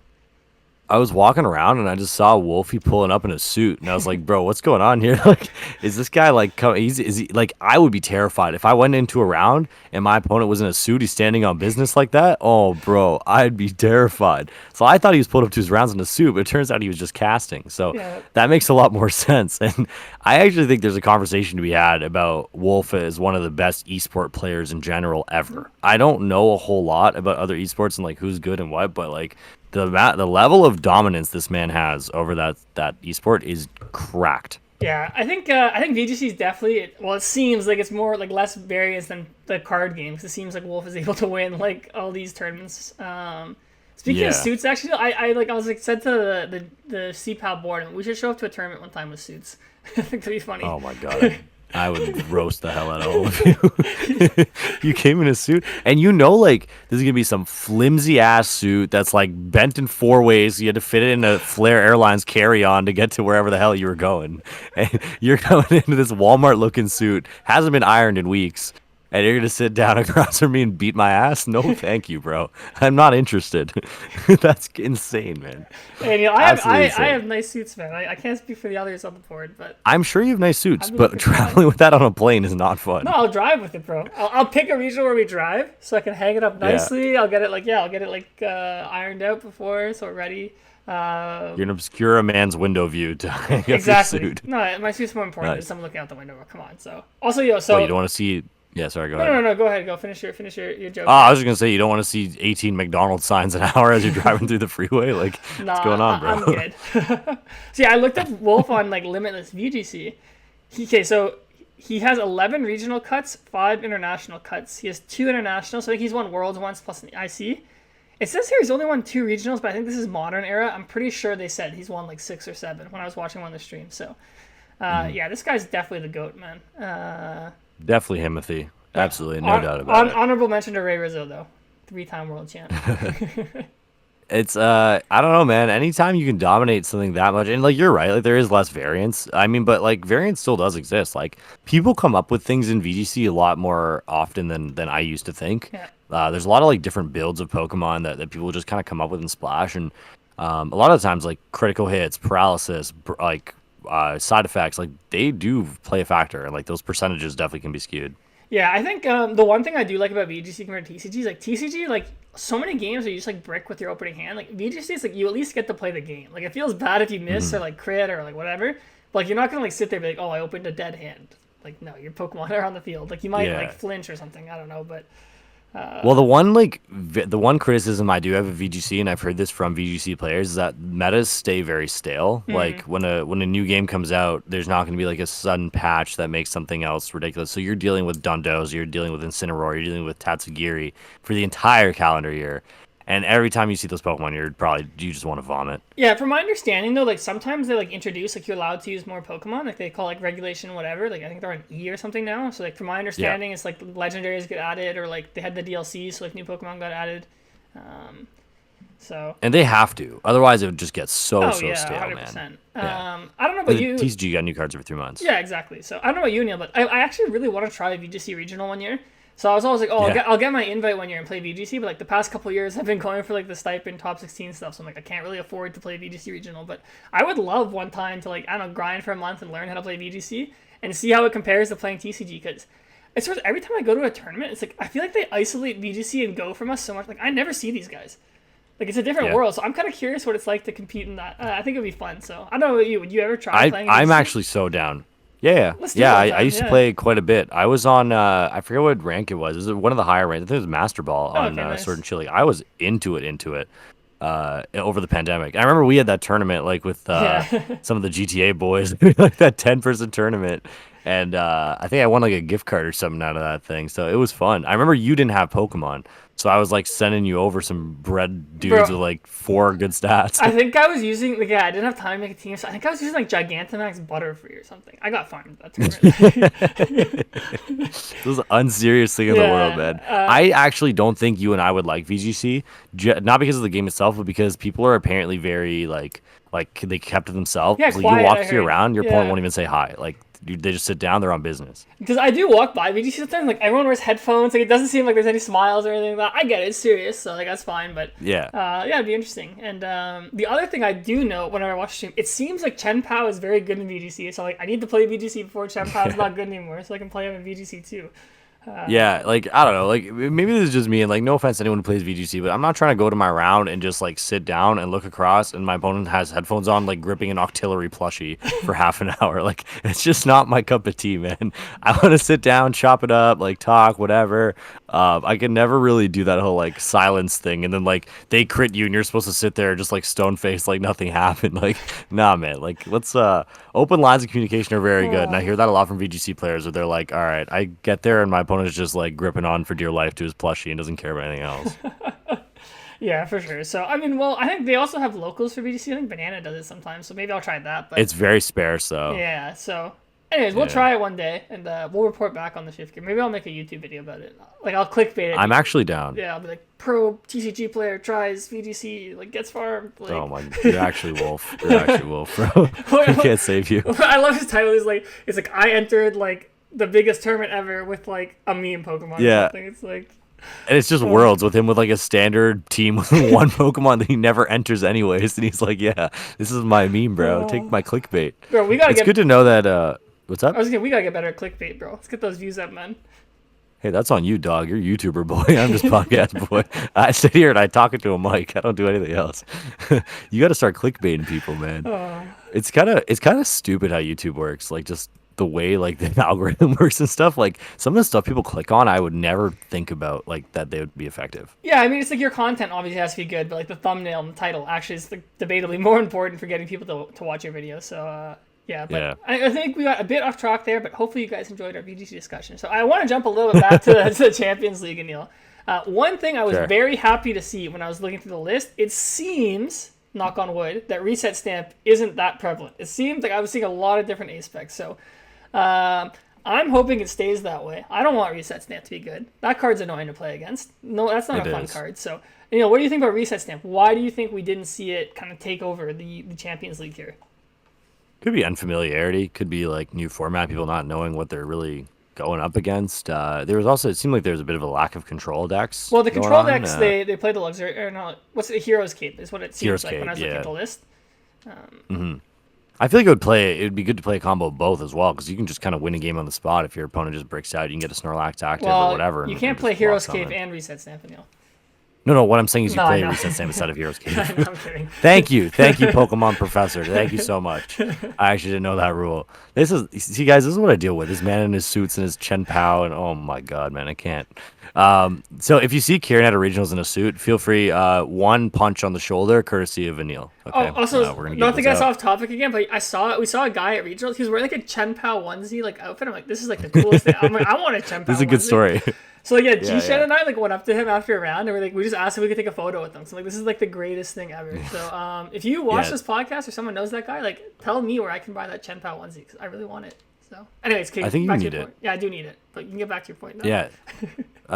I was walking around and I just saw Wolfie pulling up in a suit, and I was like, "Bro, what's going on here? Like, is this guy like, is he like?" I would be terrified if I went into a round and my opponent was in a suit. He's standing on business like that. Oh, bro, I'd be terrified. So I thought he was pulled up to his rounds in a suit, but it turns out he was just casting. So Yeah. that makes a lot more sense. And I actually think there's a conversation to be had about Wolf as one of the best esport players in general ever. I don't know a whole lot about other esports and like who's good and what, but like the level of dominance this man has over that esport is cracked. Yeah, I think VGC is definitely, well, it seems like it's more like less variance than the card game, because it seems like Wolf is able to win like all these tournaments. Speaking of suits, actually, I was like said to the Ciaran board, and we should show up to a tournament one time with suits. I think that'd be funny. Oh my god. I would roast the hell out of all of you. You came in a suit, and like this is gonna be some flimsy ass suit that's like bent in 4 ways. So you had to fit it in a Flair Airlines carry-on to get to wherever the hell you were going. And you're coming into this Walmart looking suit, hasn't been ironed in weeks, and you're gonna sit down across from me and beat my ass? No, thank you, bro. I'm not interested. That's insane, man. And I have nice suits, man. I can't speak for the others on the board, but I'm sure you have nice suits, but traveling with that on a plane is not fun. No, I'll drive with it, bro. I'll pick a region where we drive, so I can hang it up nicely. Yeah. I'll get it ironed out before, so we're ready. You're gonna obscure a man's window view to hang exactly. up your suit. No, my suit's more important than someone looking out the window. Come on. So also, you don't want to see. Yeah, sorry, go ahead. No, go ahead. Go finish your joke. Oh, I was just going to say, you don't want to see 18 McDonald's signs an hour as you're driving through the freeway? Like, what's going on, bro? I'm good. So, yeah, I looked up Wolf on, like, Limitless VGC. So he has 11 regional cuts, 5 international cuts. He has 2 international, so I think he's won Worlds once plus an IC. It says here he's only won 2 regionals, but I think this is modern era. I'm pretty sure they said he's won, like, 6 or 7 when I was watching one of the streams. So, yeah, this guy's definitely the GOAT, man. Definitely Himothy. Absolutely, no doubt about it. Honorable mention to Ray Rizzo, though. 3-time world champ. It's I don't know, man. Anytime you can dominate something that much, and like you're right, like there is less variance. I mean, but like variance still does exist. Like people come up with things in VGC a lot more often than I used to think. Yeah. There's a lot of like different builds of Pokemon that people just kind of come up with in Splash, and a lot of times like critical hits, paralysis, side effects, like they do play a factor, and like those percentages definitely can be skewed. Yeah, I think the one thing I do like about VGC compared to TCG is like TCG, like so many games where you just like brick with your opening hand. Like VGC is like you at least get to play the game. Like it feels bad if you miss or like crit or like whatever, but like you're not gonna like sit there and be like, oh, I opened a dead hand. Like no, your Pokemon are on the field. Like you might like flinch or something. I don't know, but. Well, the one criticism I do have of VGC, and I've heard this from VGC players, is that metas stay very stale. Like when a new game comes out, there's not going to be like a sudden patch that makes something else ridiculous. So you're dealing with Dundos, you're dealing with Incineroar, you're dealing with Tatsugiri for the entire calendar year. And every time you see those Pokemon, you just want to vomit. Yeah, from my understanding though, like sometimes they like introduce like you're allowed to use more Pokemon, like they call like regulation whatever. Like I think they're on E or something now. So like from my understanding, it's like legendaries get added, or like they had the DLC, so like new Pokemon got added. And they have to, otherwise it would just get so stale, 100%. man. I don't know about you. TCG got new cards every 3 months. Yeah, exactly. So I don't know about you, Neil, but I actually really want to try VGC regional one year. So I was always like, I'll get my invite one year and play VGC, but like the past couple of years I've been going for like the stipend top 16 stuff, so I'm like, I can't really afford to play VGC regional, but I would love one time to like, I don't know, grind for a month and learn how to play VGC and see how it compares to playing TCG, because it's sort of every time I go to a tournament, it's like, I feel like they isolate VGC and Go from us so much. Like I never see these guys. Like it's a different world, so I'm kind of curious what it's like to compete in that. I think it'd be fun, so I don't know about you. Would you ever try playing VGC? I'm actually so down. Yeah. I used to play quite a bit. I was on, I forget what rank it was. It was one of the higher ranks. I think it was Master Ball on nice. Sword and Shield. I was into it over the pandemic. I remember we had that tournament like with some of the GTA boys, like that 10-person tournament. And I think I won like a gift card or something out of that thing. So it was fun. I remember you didn't have Pokemon. So I was like sending you over some bread dudes with like 4 good stats. I think I was using, like, I didn't have time to make a team. So I think I was using like Gigantamax Butterfree or something. I got fun with that tournament. It was the unserious thing in the world, man. I actually don't think you and I would like VGC, not because of the game itself, but because people are apparently very like they kept to themselves. Yeah, like quiet, you walk through around, your opponent won't even say hi. Like they just sit down, they're on business. Because I do walk by VGC sometimes, like everyone wears headphones, like it doesn't seem like there's any smiles or anything like that. I get it, it's serious, so like that's fine, but yeah, it'd be interesting. And the other thing I do know whenever I watch stream, it seems like Chien-Pao is very good in VGC, so like I need to play VGC before Chien-Pao is not good anymore, so I can play him in VGC too. Yeah, like I don't know, like maybe this is just me, and like no offense to anyone who plays VGC, but I'm not trying to go to my round and just like sit down and look across, and my opponent has headphones on, like gripping an Octillery plushie for half an hour. Like it's just not my cup of tea, man. I want to sit down, chop it up, like talk, whatever. I can never really do that whole like silence thing, and then like they crit you, and you're supposed to sit there just like stone faced, like nothing happened. Like nah, man. Like let's open lines of communication are very good, and I hear that a lot from VGC players, where they're like, all right, I get there, and my opponent is just like gripping on for dear life to his plushie and doesn't care about anything else. Yeah, for sure. So I mean, well, I think they also have locals for VGC. I think Banana does it sometimes, so maybe I'll try that. But it's very sparse though. Yeah. So, anyways, we'll try it one day, and we'll report back on the shift gear. Maybe I'll make a YouTube video about it. Like I'll clickbait it. I'm actually down. Yeah, I'll be like, pro TCG player tries VGC, like gets farmed. Like... Oh my, you're actually Wolf. You're actually Wolf, bro. I can't save you. I love his title. It's like I entered like the biggest tournament ever with like a meme Pokemon. Yeah. Or something. It's like. And it's just Worlds with him with like a standard team with one Pokemon that he never enters anyways, and he's like, "Yeah, this is my meme, bro. Take my clickbait." Bro, we gotta. It's good to know that. What's up? I was gonna. We gotta get better at clickbait, bro. Let's get those views up, man. Hey, that's on you, dog. You're a YouTuber boy. I'm just podcast boy. I sit here and I talk into a mic. I don't do anything else. You got to start clickbaiting people, man. It's kind of stupid how YouTube works. Like just the way like the algorithm works and stuff. Like some of the stuff people click on, I would never think about like that they would be effective. Yeah, I mean it's like your content obviously has to be good, but like the thumbnail and the title actually is like, debatably more important for getting people to watch your video. So yeah, but I think we got a bit off track there, but hopefully you guys enjoyed our VGC discussion. So I want to jump a little bit back to the Champions League, Aneil. One thing I was very happy to see when I was looking through the list, it seems, knock on wood, that reset stamp isn't that prevalent. It seems like I was seeing a lot of different A-specs. So I'm hoping it stays that way. I don't want reset stamp to be good. That card's annoying to play against. No, that's not a fun card. So, what do you think about reset stamp? Why do you think we didn't see it kind of take over the Champions League here? Could be unfamiliarity. Could be like new format, people not knowing what they're really going up against. There was also, it seemed like there was a bit of a lack of control decks. Well, the control decks, they play the luxury, or no, what's it, Hero's Cape is what it seems like when I was looking at the list. I feel like it would be good to play a combo of both as well, because you can just kind of win a game on the spot. If your opponent just bricks out, you can get a Snorlax active or whatever. You can't play Hero's Cape and Reset Stamp, Aneil. No, what I'm saying is you play Reset Stamp instead of Hero's Cape. I'm kidding. Thank you, Pokemon Professor. Thank you so much. I actually didn't know that rule. See, guys, this is what I deal with. This man in his suits and his Chien-Pao, and oh my god, man, I can't. So if you see Ciaran at regionals in a suit, feel free, one punch on the shoulder, courtesy of Aneil. Okay. Also, not to get us off topic again, but we saw a guy at regionals. He was wearing like a Chien-Pao onesie like outfit. I'm like, this is like the coolest thing. I'm like, I want a Chien-Pao. This is a good story. So like, G-Shen and I like went up to him after a round, and we just asked if we could take a photo with him. So like, this is like the greatest thing ever. So if you watch this podcast or someone knows that guy, like tell me where I can buy that Chien-Pao onesie, because I really want it. So anyways, I think you need it. Point. Yeah, I do need it, but you can get back to your point now. Yeah.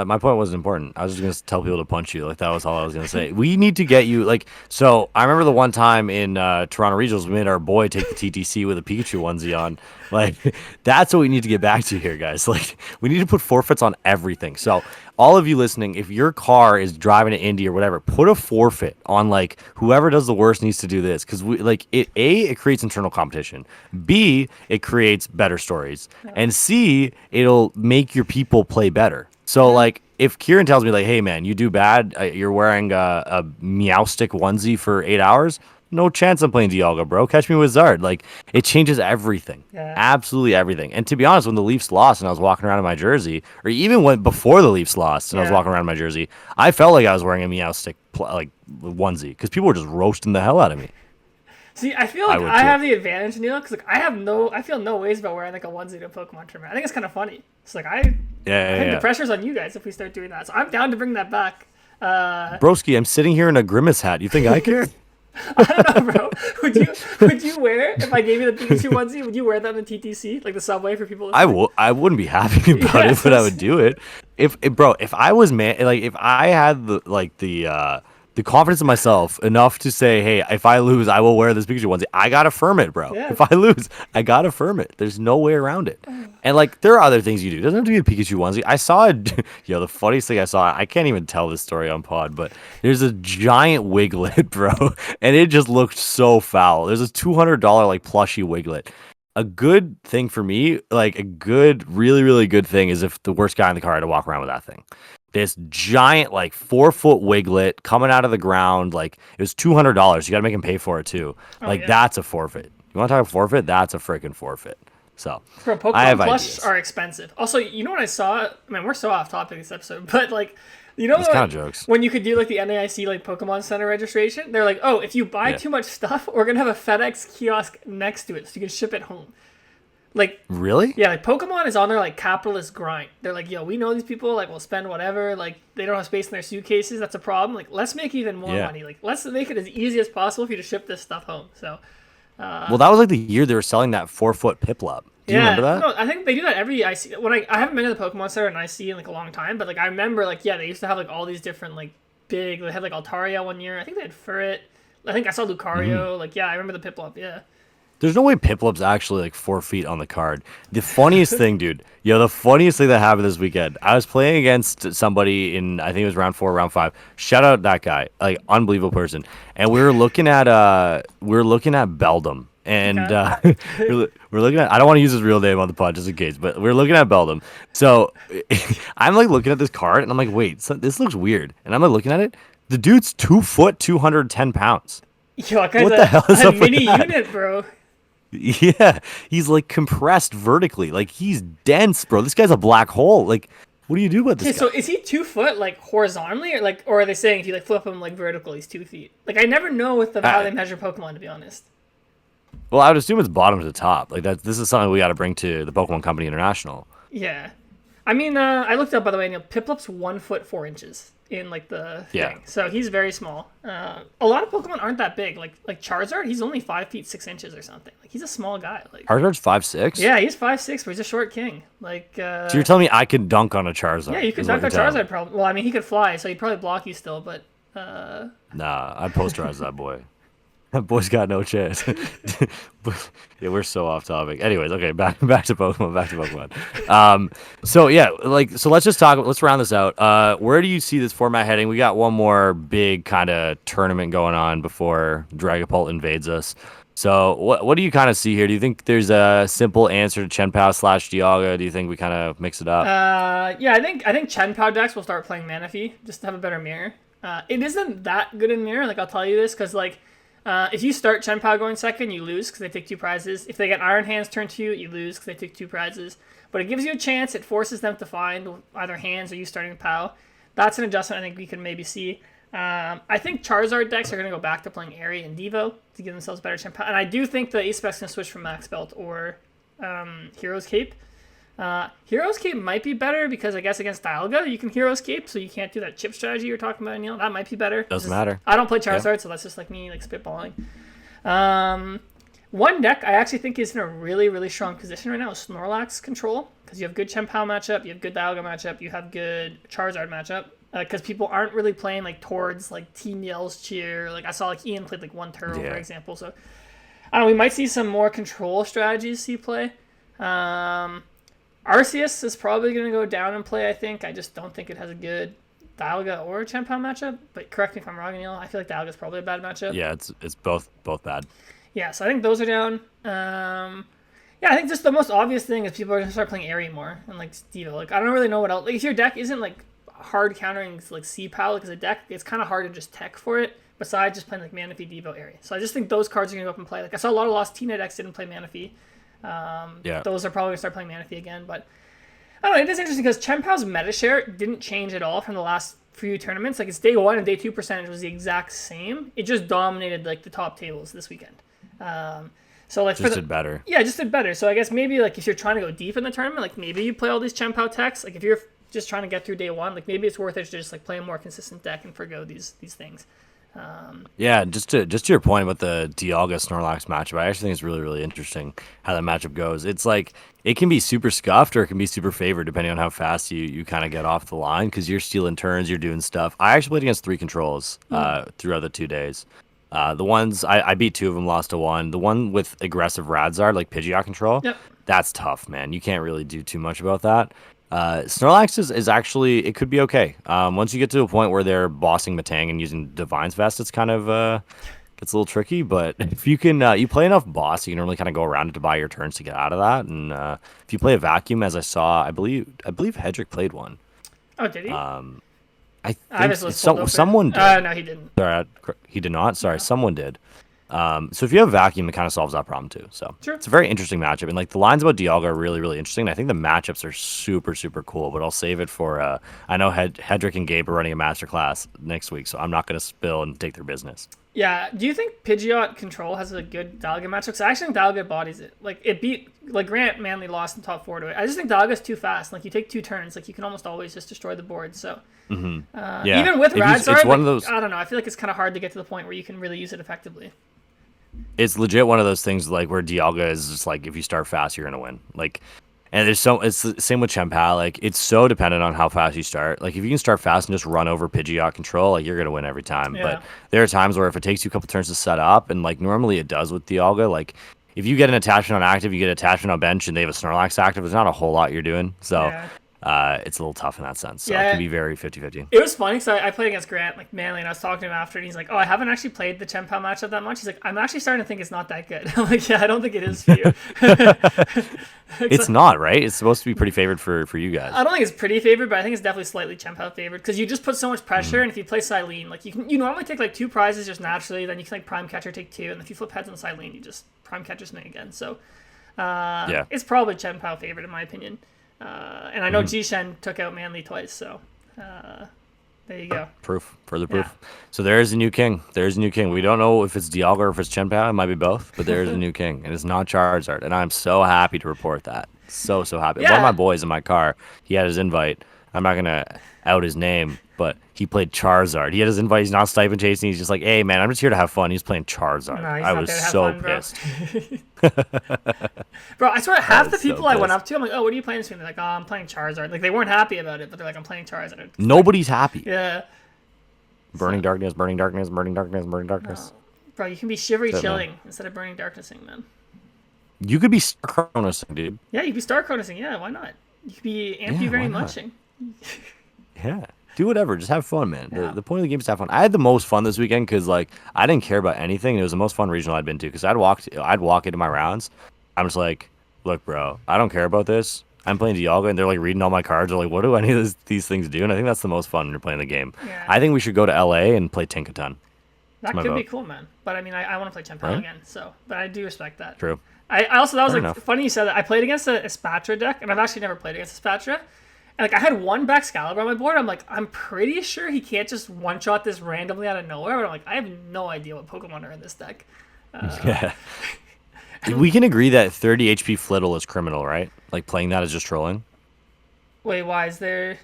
My point wasn't important. I was just going to tell people to punch you. Like, that was all I was going to say. We need to get you, like, so I remember the one time in Toronto Regionals, we made our boy take the TTC with a Pikachu onesie on. Like, that's what we need to get back to here, guys. Like, we need to put forfeits on everything. So, all of you listening, if your car is driving to Indy or whatever, put a forfeit on, like, whoever does the worst needs to do this. Because, it creates internal competition. B, it creates better stories. And C, it'll make your people play better. So, like, if Ciaran tells me, like, hey, man, you do bad, you're wearing a Meowstick onesie for 8 hours, no chance I'm playing Dialga, bro. Catch me with Zard. Like, it changes everything. Yeah. Absolutely everything. And to be honest, when the Leafs lost and I was walking around in my jersey, or even before the Leafs lost and I was walking around in my jersey, I felt like I was wearing a Meowstick, onesie, because people were just roasting the hell out of me. See, I feel like I have the advantage, Neil, because like I feel no ways about wearing like a onesie to a Pokemon tournament. I think it's kind of funny. It's like I think the pressure's on you guys if we start doing that. So I'm down to bring that back. Broski, I'm sitting here in a Grimace hat. You think I care? I don't know, bro. Would you wear, if I gave you the Pikachu onesie, would you wear that in the TTC, like the subway for people? I wouldn't be happy about it, but I would do it. If I was if I had the the confidence in myself enough to say, hey, if I lose, I will wear this Pikachu onesie. I gotta firm it, bro. Yeah. If I lose, I gotta firm it. There's no way around it. And like, there are other things you do. It doesn't have to be a Pikachu onesie. I saw it. The funniest thing I saw, I can't even tell this story on pod, but there's a giant Wiglet, bro, and it just looked so foul. There's a $200 like plushie Wiglet. A good thing for me, like a good, really, really good thing, is if the worst guy in the car had to walk around with that thing. This giant, like 4-foot Wiglet coming out of the ground, like it was $200. You got to make him pay for it too. That's a forfeit. You want to talk forfeit? That's a freaking forfeit. So Bro, I have Pokemon Plush ideas. are expensive. Also, you know what I saw? I mean, we're so off topic this episode, but like, you know, It's kind of jokes. when you could do like the NAIC like Pokemon Center registration, they're like, oh, if you buy too much stuff, we're gonna have a FedEx kiosk next to it, so you can ship it home. Like, Really? yeah, like Pokemon is on their like capitalist grind. They're like, yo, we know these people like will spend whatever. Like, they don't have space in their suitcases. That's a problem. Like, let's make even more money. Like, let's make it as easy as possible for you to ship this stuff home. So. Well, that was like the year they were selling that 4-foot Piplup. Do you remember that? No, I think they do that every IC. When I haven't been to the Pokemon Center in IC in like a long time, but like I remember like they used to have like all these different like big. They had like Altaria one year. I think they had Furret. I think I saw Lucario. Like I remember the Piplup. Yeah. There's no way Piplup's actually like 4 feet on the card. The funniest thing, dude. The funniest thing that happened this weekend. I was playing against somebody in, I think it was round 4, round 5. Shout out that guy, like unbelievable person. And we were looking at Beldum. And we're looking at, I don't want to use his real name on the pod just in case, but we're looking at Beldum. So I'm like looking at this card and I'm like, wait, this looks weird. And I'm like looking at it. The dude's 2 foot, 210 pounds. Yo, that guy's What the hell is a up with mini that? unit, bro. Yeah, he's like compressed vertically. Like he's dense, bro. This guy's a black hole. Like, what do you do about this Okay, guy? so is he 2 foot like horizontally, or are they saying if you like flip him like vertical, he's 2 feet? Like I never know with how they measure Pokemon, to be honest. Well, I would assume it's bottom to top. Like that. This is something we got to bring to the Pokemon Company International. Yeah, I mean, I looked up by the way. Piplup's 1 foot 4 inches in like the thing, so he's very small. A lot of Pokemon aren't that big. Like Charizard, he's only 5 feet 6 inches or something. Like he's a small guy. Like Charizard's 5'6". yeah, he's 5'6", but he's a short king. Like So you're telling me I could dunk on a Charizard? yeah, you could is dunk what on you're telling me. Charizard probably. Well, I mean, he could fly, so he'd probably block you still. But Nah, I'd posterize that boy. That boy's got no chance. Yeah, we're so off topic. Anyways, okay, back to Pokemon. Back to Pokemon. So let's just talk. Let's round this out. Where do you see this format heading? We got one more big kind of tournament going on before Dragapult invades us. So what do you kind of see here? Do you think there's a simple answer to Chien-Pao / Dialga? Do you think we kind of mix it up? yeah, I think Chien-Pao decks will start playing Manaphy just to have a better mirror. It isn't that good in mirror. Like I'll tell you this because like. If you start Chien-Pao going second, you lose because they take 2 prizes. If they get Iron Hands turn 2, you lose because they take 2 prizes. But it gives you a chance. It forces them to find either Hands or you starting Pao. That's an adjustment I think we can maybe see. I think Charizard decks are going to go back to playing Airy and Devo to give themselves better Chien-Pao. And I do think the A-spec's going to switch from Max Belt or Hero's Cape. Hero's Cape might be better because I guess against Dialga you can Hero's Cape, so you can't do that chip strategy you're talking about, Aneil. That might be better. Doesn't matter. I don't play Charizard, so that's just like me like spitballing. One deck I actually think is in a really, really strong position right now is Snorlax Control because you have good Chien-Pao matchup, you have good Dialga matchup, you have good Charizard matchup. Because people aren't really playing like towards like Team Yell's cheer. Like I saw like Ian played like 1 Turtle for example. So I don't know. We might see some more control strategies see play. Arceus is probably going to go down and play, I think. I just don't think it has a good Dialga or Chien-Pao matchup. But correct me if I'm wrong, Neil. I feel like Dialga's probably a bad matchup. Yeah, it's both bad. Yeah, so I think those are down. Yeah, I think just the most obvious thing is people are going to start playing Airy more and like Devo. Like I don't really know what else. Like if your deck isn't like hard countering like C-Pal, like as a deck, it's kind of hard to just tech for it. Besides just playing like Manaphy, Devo, Airy. So I just think those cards are going to go up and play. Like I saw a lot of Lost Tina decks didn't play Manaphy. Those are probably going to start playing Manaphy again. But I don't know, it is interesting because Chien-Pao's meta share didn't change at all from the last few tournaments. Like its day 1 and day 2 percentage was the exact same. It just dominated like the top tables this weekend. So like Just did better. Yeah, just did better. So I guess maybe like if you're trying to go deep in the tournament, like maybe you play all these Chien-Pao techs. Like if you're just trying to get through day 1, like maybe it's worth it to just like play a more consistent deck and forgo these things. Yeah, just to your point about the Dialga Snorlax matchup, I actually think it's really, really interesting how that matchup goes. It's like it can be super scuffed or it can be super favored depending on how fast you kind of get off the line because you're stealing turns, you're doing stuff. I actually played against 3 controls throughout the 2 days. The ones I beat 2 of them, lost to 1. The one with aggressive Radzard, like Pidgeot control, Yep. that's tough, man. You can't really do too much about that. Snorlax is actually, it could be okay. Once you get to a point where they're bossing Matang and using Divine's Vest, it's kind of gets a little tricky. But if you can, you play enough boss, you can normally kind of go around it to buy your turns to get out of that. And if you play a vacuum, as I saw, I believe Hedrick played one. Oh, did he? I I think just pulled up someone did. No, he didn't. Sorry, he did not. Sorry, No. someone did. So if you have vacuum, it kind of solves that problem too. So Sure. it's a very interesting matchup, and like the lines about Dialga are really, really interesting. And I think the matchups are super, super cool. But I'll save it for. I know Hedrick and Gabe are running a master class next week, so I'm not going to spill and take their business. Yeah. Do you think Pidgeot control has a good Dialga matchup? Because I actually think Dialga bodies it. Like it beat Grant Manley lost in top 4 to it. I just think Dialga's too fast. Like you take 2 turns, like you can almost always just destroy the board. So Yeah, even with Radzard, it's one of those. I don't know. I feel like it's kind of hard to get to the point where you can really use it effectively. It's legit one of those things like where Dialga is just like if you start fast, you're gonna win. Like, and it's the same with Chien-Pao. Like, it's so dependent on how fast you start. Like, if you can start fast and just run over Pidgeot control, like you're gonna win every time. Yeah. But there are times where if it takes you a couple turns to set up, and like normally it does with Dialga, like if you get an attachment on active, you get an attachment on bench, and they have a Snorlax active, there's not a whole lot you're doing. So. Yeah. It's a little tough in that sense. So Yeah. it can be very 50-50. It was funny because I played against Grant like Manley, and I was talking to him after, and he's like, "Oh, I haven't actually played the Chien-Pao matchup that much." He's like, "I'm actually starting to think it's not that good." I'm like, "Yeah, I don't think it is for you." It's not, right? It's supposed to be pretty favored for you guys. I don't think it's pretty favored, but I think it's definitely slightly Chien-Pao favored because you just put so much pressure, and if you play Silene, like you normally take like 2 prizes just naturally, then you can like Prime Catcher take 2, and if you flip heads on Silene, you just Prime Catcher Swing again. So Yeah. it's probably Chien-Pao favored in my opinion. And I know Jishen took out Manly twice, so there you go. Further proof. So there is a new king. We don't know if it's Dialga or if it's Chien-Pao. It might be both, but there is a new king, and it's not Charizard. And I'm so happy to report that. So happy. Yeah. One of my boys in my car, he had his invite. I'm not gonna out his name, but he played Charizard. He had his invite. He's not stipend chasing. He's just like, hey man, I'm just here to have fun. He's playing Charizard. No, he's I not was there to have so fun, bro. pissed. Bro, I swear half the was so people I went pissed. up to, I'm like, "Oh, what are you playing this week?" They're like, "Oh, I'm playing Charizard." Like they weren't happy about it, but they're like, "I'm playing Charizard." Nobody's happy. Yeah. Burning darkness, burning darkness, burning darkness, burning darkness. Bro, you can be shivery That's it, man. chilling instead of burning darknessing, man. You could be Star Chronusing, dude. Yeah, you can be star chronusing. Yeah, why not? You could be ampy Yeah, very why not? muching. Yeah. Do whatever. Just have fun, man. Yeah. The point of the game is to have fun. I had the most fun this weekend because, like, I didn't care about anything. It was the most fun regional I'd been to because I'd walk into my rounds. I'm just like, look, bro, I don't care about this. I'm playing Dialga, and they're, like, reading all my cards. They're like, what do any of these things do? And I think that's the most fun when you're playing the game. Yeah. I think we should go to L.A. and play Tinkaton. That my could be vote. cool, man. But I mean, I want to play Chien-Pao Right? again, so. But I do respect that. True. I also, that was Fair like enough. funny you said that. I played against a Spatra deck, and I've actually never played against a Spatra. And like I had one Baxcalibur on my board. I'm like, I'm pretty sure he can't just one shot this randomly out of nowhere. But I'm like, I have no idea what Pokemon are in this deck. Yeah. We can agree that 30 HP Flittle is criminal, right? Like, playing that is just trolling. Wait, why is that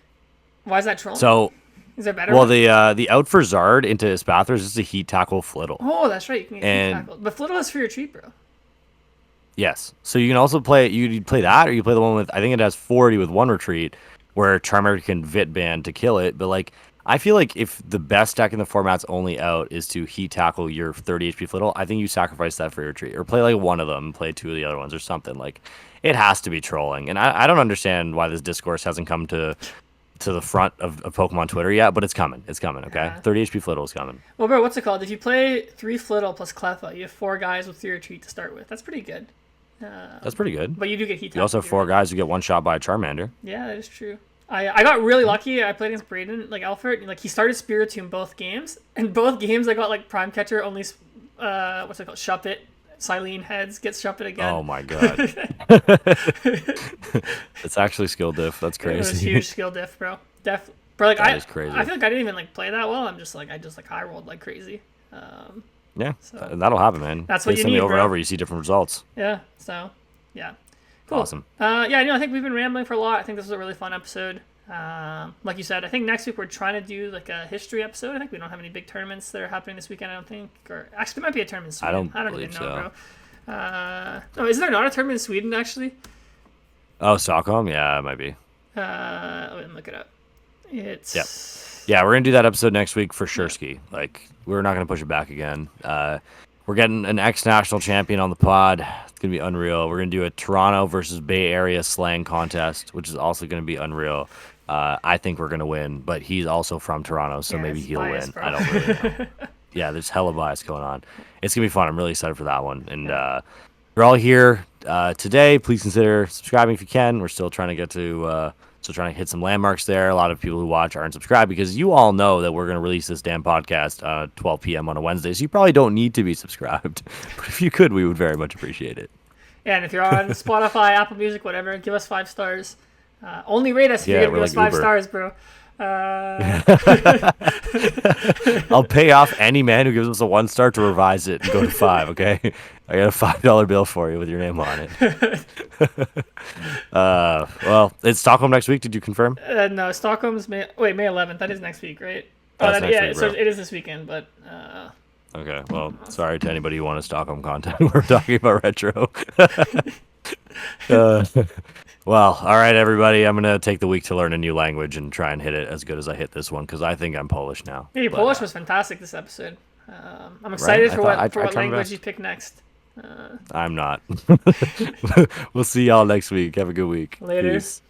trolling? So, Is there better? well, one? the out for Zard into Spathra is just a Heat Tackle Flittle. Oh, that's right. You can get And- heat tackled. But Flittle is for your treat, bro. Yes. So you can also play you play that, or you play the one with, I think it has 40 with 1 retreat, where Charmander can Vit Band to kill it. But like, I feel like if the best deck in the format's only out is to Heat Tackle your 30 HP Flittle, I think you sacrifice that for your retreat, or play like one of them, and play 2 of the other ones, or something. Like, it has to be trolling, and I don't understand why this discourse hasn't come to the front of Pokemon Twitter yet, but it's coming. It's coming. Okay, Yeah. 30 HP Flittle is coming. Well, bro, what's it called? If you play 3 Flittle plus Cleffa, you have 4 guys with 3 retreat to start with. That's pretty good. That's pretty good. But you do get heat. You also have 4 guys who get one shot by a Charmander. Yeah, that is true. I got really lucky. I played against Braden, like Alfred. Like he started Spiritomb both games, and both games I got like Prime Catcher only. What's it called? Shuppet. Silene heads gets Shuppet again. Oh my god. It's actually skill diff. That's It was crazy. huge skill diff, bro. Bro, like That is crazy. I feel like I didn't even like play that well. I just high rolled like crazy. Yeah, So- that'll happen, man. That's what Play you something need, over bro. and over, you see different results. Yeah. So, yeah. Cool. Awesome. Yeah, I think we've been rambling for a lot. I think this was a really fun episode. Like you said, I think next week we're trying to do like a history episode. I think we don't have any big tournaments that are happening this weekend, I don't think. Or actually, there might be a tournament in Sweden. I don't even know, bro. Oh, is there not a tournament in Sweden, actually? Oh, Stockholm? Yeah, it might be. Let me look it up. It's... Yep. Yeah, we're going to do that episode next week for sure, Ski. Like, we're not going to push it back again. We're getting an ex-national champion on the pod. It's going to be unreal. We're going to do a Toronto versus Bay Area slang contest, which is also going to be unreal. I think we're going to win, but he's also from Toronto, so maybe he'll win. Bro. I don't really know. Yeah, there's hella bias going on. It's going to be fun. I'm really excited for that one. And you're all here today. Please consider subscribing if you can. We're still trying to get to... So trying to hit some landmarks there. A lot of people who watch aren't subscribed because you all know that we're going to release this damn podcast 12 p.m. on a Wednesday. So you probably don't need to be subscribed. But if you could, we would very much appreciate it. Yeah, and if you're on Spotify, Apple Music, whatever, give us 5 stars. Only rate us if you're going to give us 5 stars, bro. I'll pay off any man who gives us a 1 star to revise it and go to 5, okay? I got a $5 bill for you with your name on it. Well, it's Stockholm next week. Did you confirm? No, Stockholm's May 11th. That is next week, right? That's next week, so it is this weekend, but... Okay, well, sorry to anybody who wanted Stockholm content. We're talking about retro. Well, all right, everybody. I'm going to take the week to learn a new language and try and hit it as good as I hit this one because I think I'm Polish now. Hey, Polish was fantastic this episode. I'm excited for what language you pick next. I'm not. We'll see y'all next week. Have a good week. Later. Peace.